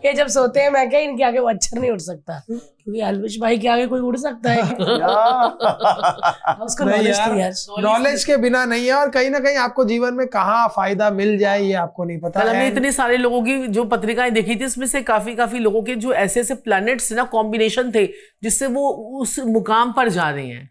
ये जब सोते हैं, मैं क्या इनके आगे मच्छर नहीं उड़ सकता, क्योंकि एल्विश भाई के आगे कोई उड़ सकता है। उसको नॉलेज थी यार, नॉलेज के बिना नहीं है। और कहीं ना कहीं आपको जीवन में कहाँ फायदा मिल जाए ये आपको नहीं पता। कल हमने इतने सारे लोगों की जो पत्रिकाएं देखी थी, इसमें से काफी लोगों के जो ऐसे ऐसे प्लैनेट्स ना कॉम्बिनेशन थे जिससे वो उस मुकाम पर जा रहे हैं।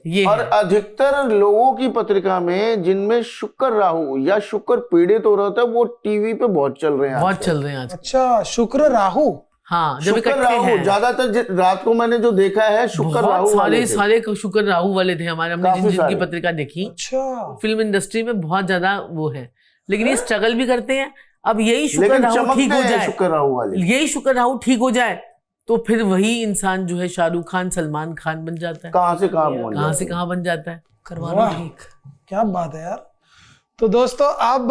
ये और अधिकतर लोगों की पत्रिका में जिनमें शुक्र राहु या शुक्र पीड़ित हो रहा था, वो टीवी पे बहुत चल रहे हैं, बहुत चल रहे हैं आज। अच्छा, शुक्र राहु। हाँ, जब शुक्र इकट्ठे राहु हैं ज्यादातर रात को मैंने जो देखा है, शुक्र राहु सारे शुक्र राहु वाले थे हमारे। हमने जिनकी पत्रिका देखी, अच्छा, फिल्म इंडस्ट्री में बहुत ज्यादा वो है, लेकिन ये स्ट्रगल भी करते हैं। अब यही शुक्र राहु ठीक हो जाए, शुक्र राहु वाले, यही शुक्र राहु ठीक हो जाए तो फिर वही इंसान जो है शाहरुख खान, सलमान खान बन जाता है। कहाँ से कहाँ बन जाता है। करवा लो ठीक। क्या बात है यार। तो दोस्तों अब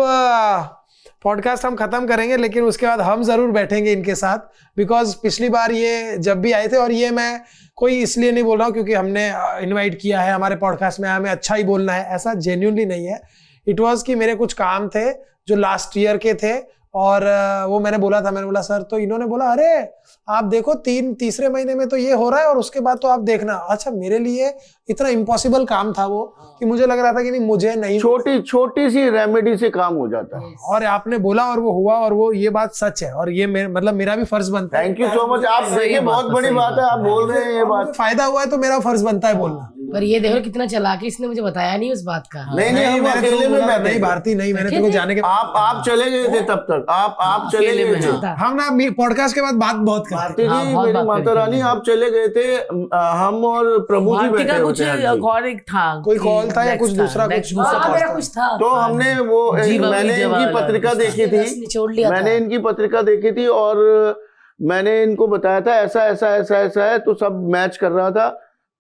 पॉडकास्ट हम खत्म करेंगे, लेकिन उसके बाद हम जरूर बैठेंगे इनके साथ, बिकॉज पिछली बार ये जब भी आए थे, और ये मैं कोई इसलिए नहीं बोल रहा हूँ क्योंकि हमने इनवाइट किया है हमारे पॉडकास्ट में, हमें अच्छा ही बोलना है, ऐसा जेन्युइनली नहीं है। इट वाज कि मेरे कुछ काम थे जो लास्ट ईयर के थे, और वो मैंने बोला सर, तो इन्होंने बोला अरे आप देखो तीसरे महीने में तो ये हो रहा है और उसके बाद तो आप देखना। अच्छा, मेरे लिए इतना इम्पॉसिबल काम था वो कि मुझे लग रहा था कि नहीं, मुझे नहीं, छोटी सी रेमेडी से काम हो जाता है। और आपने बोला और वो हुआ, और वो ये बात सच है, और ये मतलब मेरा भी फर्ज बनता है। Thank you so much. आप देखिए, बहुत बड़ी बात है, आप बोल रहे हैं ये बात, फायदा हुआ है तो मेरा फर्ज बनता है बोलना। पर ये देखो कितना चला के इसने मुझे बताया नहीं उस बात का। नहीं नहीं, हम मैंने अकेले तो में बोला, बैठे नहीं थे। भारती नहीं, मैंने तेरे को जाने के आप चले गए थे तब तक, आप चले अकेले गए में, थे। हाँ। हम ना पॉडकास्ट के बाद बात बहुत करते भारती हाँ, जी, बहुत मेरी बात माता करते रानी, हैं। आप चले गए थे, हम और प्रभु जी भारती बैठे का कुछ होते हैं। और एक था, कोई कॉल था या कुछ दूसरा next कुछ था। हाँ, मेरा कुछ था। तो हमने वो जीवा मैंने भी इनकी जवाहरलाल पत्रिका देखी बस थी, निचोड़ लिया था। मैंने इनकी पत्रिका देखी थी और मैंने इनको बताया था ऐसा ऐसा ऐसा ऐसा है, तो सब मैच कर रहा था।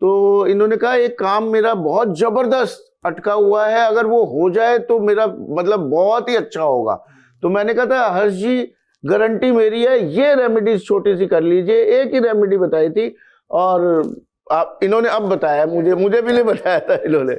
तो इन्होंने कहा एक काम मेरा बहुत जबरदस्त अटका हुआ है, अगर वो हो जाए तो मेरा मतलब बहुत ही अच्छा होगा। तो मैंने कहा था हर्ष जी गारंटी मेरी है, ये रेमेडीज छोटी सी कर लीजिए। एक ही रेमेडी बताई थी और आप इन्होंने अब बताया, मुझे भी नहीं बताया था इन्होंने।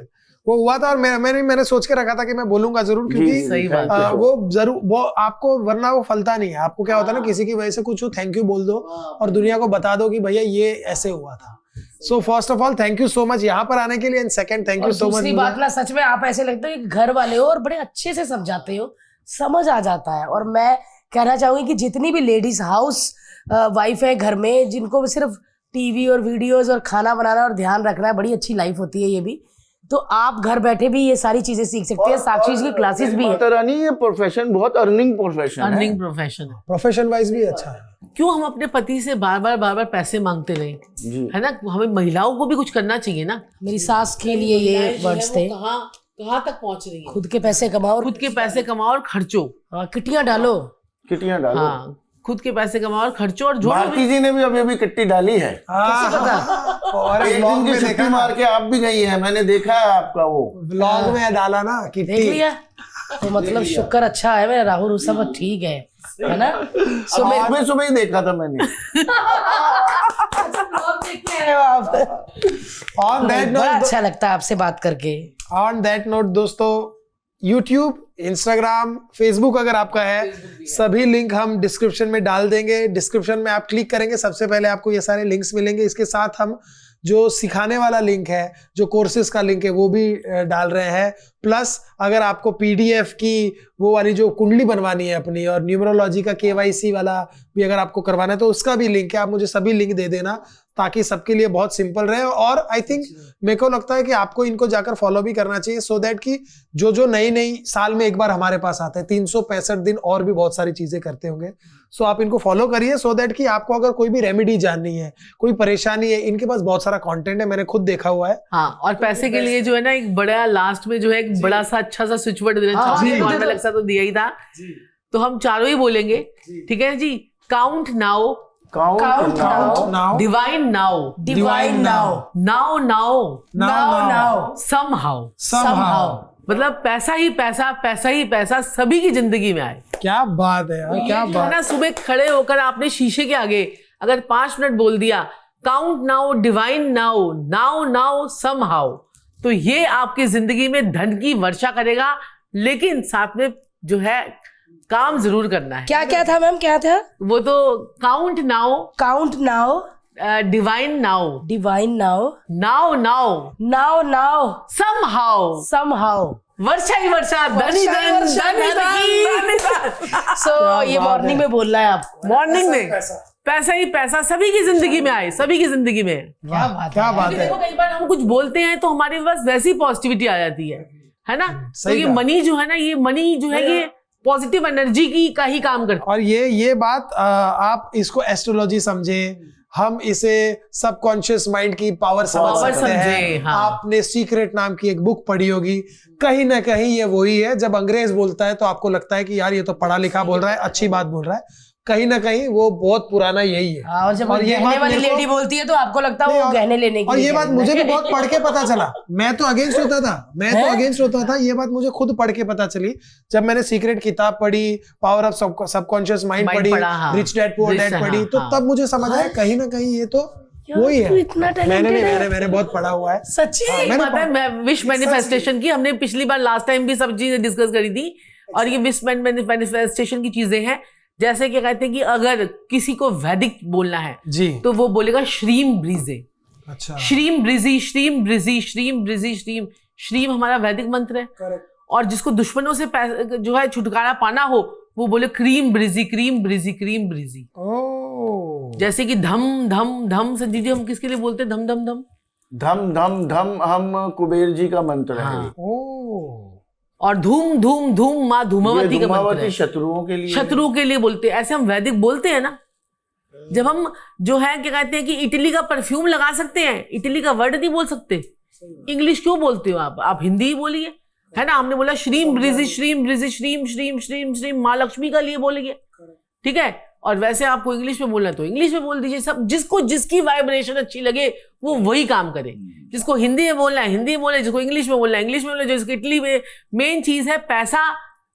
वो हुआ था और मैंने सोच के रखा था कि मैं बोलूंगा जरूर, जी, क्योंकि सही बात thank you, sir। वो जरूर वो आपको, वरना वो फलता नहीं है। आपको क्या होता है ना, किसी की वजह से कुछ हो, थैंक यू बोल दो और दुनिया को बता दो कि भैया ये ऐसे हुआ था। So first of all thank you so much यहाँ पर आने के लिए, एंड सेकंड थैंक और यू सो मच। दूसरी बात ना, सच में आप ऐसे लगते हो कि घर वाले हो और बड़े अच्छे से समझाते हो, समझ आ जाता है। और मैं कहना चाहूंगी कि जितनी भी लेडीज हाउस वाइफ है घर में, जिनको सिर्फ टीवी और वीडियोस और खाना बनाना और ध्यान रखना है, बड़ी अच्छी लाइफ होती है ये भी। तो आप घर बैठे भी ये सारी चीजें सीख सकते हैं। साक्षी जी की क्लासेस भी है। माता रानी, ये प्रोफेशन बहुत अर्निंग प्रोफेशन है। अर्निंग प्रोफेशन है। प्रोफेशन वाइज भी अच्छा है। क्यों हम अपने पति से बार बार पैसे मांगते रहे, जी। है ना? हमें महिलाओं को भी कुछ करना चाहिए ना। मेरी सास के लिए ये वर्ड्स थे, कहाँ तक पहुंच रही है। खुद के पैसे कमाओ और खुद के पैसे कमाओ और खर्चो। किटियां डालो। किटियां डालो। हाँ, खुद के पैसे कमाओ और खर्चो और जोड़ो भारती जी ने भी अभी किट्टी डाली है। और एक व्लॉग दिन की में छुट्टी देखा, मार के आप भी गई हैं, मैंने देखा है आपका वो। व्लॉग में डाला ना देख किट्टी। लिया तो मतलब शुक्र अच्छा है, मेरा राहुल सब ठीक है ना? सो सुबह सुबह ही देखा था मैंने। ऑन दैट बड़ा नोट, अच्छा लगता है आपसे बात करके। ऑन दैट नोट दोस्तों, YouTube, Instagram, Facebook अगर आपका है, सभी लिंक हम डिस्क्रिप्शन में डाल देंगे। डिस्क्रिप्शन में आप क्लिक करेंगे, सबसे पहले आपको ये सारे लिंक्स मिलेंगे। इसके साथ हम जो सिखाने वाला लिंक है, जो कोर्सेज का लिंक है, वो भी डाल रहे हैं। प्लस अगर आपको PDF की वो वाली जो कुंडली बनवानी है अपनी, और न्यूमरोलॉजी का KYC वाला भी अगर आपको करवाना है, तो उसका भी लिंक है। आप मुझे सभी लिंक दे देना ताकि सबके लिए बहुत सिंपल रहे। और आई थिंक मेरे को लगता है कि आपको इनको जाकर फॉलो भी करना चाहिए, सो दैट कि जो नई साल में एक बार हमारे पास आते हैं, 365 दिन और भी बहुत सारी चीजें करते होंगे। सो आप इनको फॉलो करिए, सो दैट कि आपको अगर कोई भी रेमेडी जाननी है, कोई परेशानी है, इनके पास बहुत सारा कंटेंट है, मैंने खुद देखा हुआ है। हाँ, और पैसे के लिए जो है ना, एक बड़ा लास्ट में जो है एक बड़ा सा अच्छा सा स्विच वर्ड देना चाहिए। नॉर्मल अलग सा तो दिया ही था, तो हम चारों ही बोलेंगे, ठीक है जी? Count now, count now, divine now, divine now, now now, now somehow. somehow। मतलब पैसा ही पैसा, पैसा ही पैसा सभी की जिंदगी में आए। क्या बात है यार, क्या है बात। ना? सुबह खड़े होकर आपने शीशे के आगे अगर 5 मिनट बोल दिया count now, divine now, now now, somehow, तो ये आपकी जिंदगी में धन की वर्षा करेगा। लेकिन साथ में जो है काम जरूर करना है। क्या क्या था मैम, क्या था? वो तो count now, count now, divine now, divine now, now now, now now, somehow, somehow. वर्षा ही वर्षा, धन ही धन, धन ही धन। सो ये मॉर्निंग में बोलना है आपको। मॉर्निंग में पैसा ही पैसा सभी की जिंदगी में आए, सभी की जिंदगी में। क्या बात क्या बात है। देखो कई बार हम कुछ बोलते हैं तो हमारे पास वैसी पॉजिटिविटी आ जाती है ना? तो ये बात। मनी जो है ना, ये मनी जो है ये पॉजिटिव एनर्जी की का ही काम करता और ये बात आप इसको एस्ट्रोलॉजी समझे, हम इसे सबकॉन्शियस माइंड की पावर समझ पावर सकते हैं। समझे, हाँ। आपने सीक्रेट नाम की एक बुक पढ़ी होगी, कहीं ना कहीं ये वही है। जब अंग्रेज बोलता है तो आपको लगता है कि यार ये तो पढ़ा लिखा बोल रहा है, अच्छी बात बोल रहा है, कहीं ना कहीं वो बहुत पुराना यही है। और जब ये गहने बात वाली मेरे को- लेडी बोलती है तो आपको लगता है नहीं, वो और- गहने लेने की और ये लिए बात कह रही मुझे भी है। बहुत पढ़ के पता चला। मैं तो अगेंस्ट होता था, ये बात मुझे खुद पढ़ के पता चली जब मैंने सीक्रेट किताब पढ़ी, power of subconscious mind Mind पढ़ी, पढ़ा, हाँ। Rich dad poor dad Rich, पढ़ी, हाँ, तो हाँ। तब मुझे समझ आया कहीं ना कहीं ये तो वही तू है। इतना talented है। मैंने बहुत पढ़ा हुआ है। सच्ची? मैंने पता है, मैं विश मैनिफेस्टेशन की हमने पिछली बार लास्ट टाइम भी सब चीजें डिस्कस करी थी। और ये विश मैनिफेस्टेशन की चीजें हैं, जैसे कि कहते हैं कि अगर किसी को वैदिक बोलना है जी। तो वो बोलेगा श्रीम ब्रीजे। अच्छा, श्रीम ब्रिजी, श्रीम ब्रिजी, श्रीम ब्रिजी, श्रीम। श्रीम हमारा वैदिक मंत्र है। और जिसको दुश्मनों से जो है छुटकारा पाना हो, वो बोले क्रीम ब्रिजी, क्रीम ब्रिजी, क्रीम ब्रिजी। ओह, जैसे कि धम धम धम। संजीव जी, हम किसके लिए बोलते हैं धम धम धम? धम धम धम हम कुबेर जी का मंत्र है हाँ। ये। ओ और धूम धूम धूम माँ धूमावती ये का मंत्र धूमावती है। शत्रुओं के लिए, शत्रु के लिए बोलते हैं, ऐसे हम वैदिक बोलते हैं ना। जब हम जो है क्या कहते हैं कि इटली का परफ्यूम लगा सकते हैं, इटली का वर्ड नहीं बोल सकते, इंग्लिश क्यों बोलते हो आप हिंदी ही बोलिए, है ना। हमने बोला श्रीम ब्रिजी श्रीम ब्रिजी श्रीम श्रीम श्रीम श्रीम माँ लक्ष्मी का लिए बोलिए, ठीक है। और वैसे आपको इंग्लिश में बोलना है तो इंग्लिश में बोल दीजिए। सब जिसको जिसकी वाइब्रेशन अच्छी लगे वो वही काम करे। जिसको हिंदी में बोलना है हिंदी में बोले, जिसको इंग्लिश में बोलना है इंग्लिश में बोले। जिसको इटली में मेन चीज है पैसा,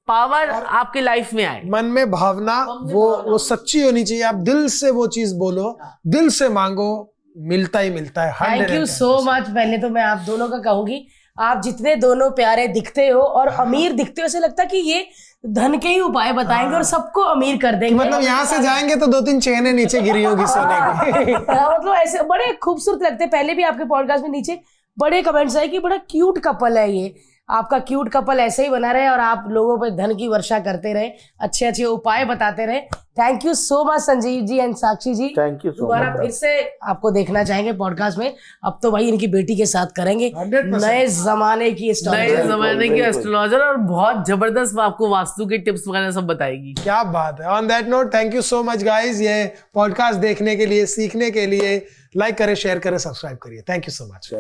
पावर आपके लाइफ में आए। मन में भावना वो सच्ची होनी चाहिए। आप दिल से वो चीज बोलो, दिल से मांगो, मिलता ही मिलता है। Thank you so much. पहले तो मैं आप दोनों का कहूंगी, आप जितने दोनों प्यारे दिखते हो और अमीर दिखते हो, ऐसे लगता है कि ये धन के ही उपाय बताएंगे और सबको अमीर कर देंगे। मतलब यहाँ से जाएंगे तो 2-3 चेनें नीचे गिरी होगी सोने की। हाँ, मतलब ऐसे बड़े खूबसूरत लगते हैं। पहले भी आपके पॉडकास्ट में नीचे बड़े कमेंट्स आए कि बड़ा क्यूट कपल है ये। आपका क्यूट कपल ऐसे ही बना रहे और आप लोगों पे धन की वर्षा करते रहे, अच्छे अच्छे उपाय बताते रहे। Thank you so much Sanjeev ji and Sakshi ji. Thank you so दोबारा मच। फिर से आपको देखना चाहेंगे पॉडकास्ट में। अब तो भाई इनकी बेटी के साथ करेंगे 100%। नए जमाने की नए स्टोरी। जमाने की एस्ट्रोलॉजर और बहुत जबरदस्त आपको वास्तु के टिप्स वगैरह सब बताएगी। क्या बात है। On that note, thank you so much guys. ये पॉडकास्ट देखने के लिए, सीखने के लिए लाइक करें, शेयर करें, सब्सक्राइब करिए। Thank you so much.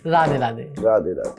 Radhe Radhe. Radhe Radhe.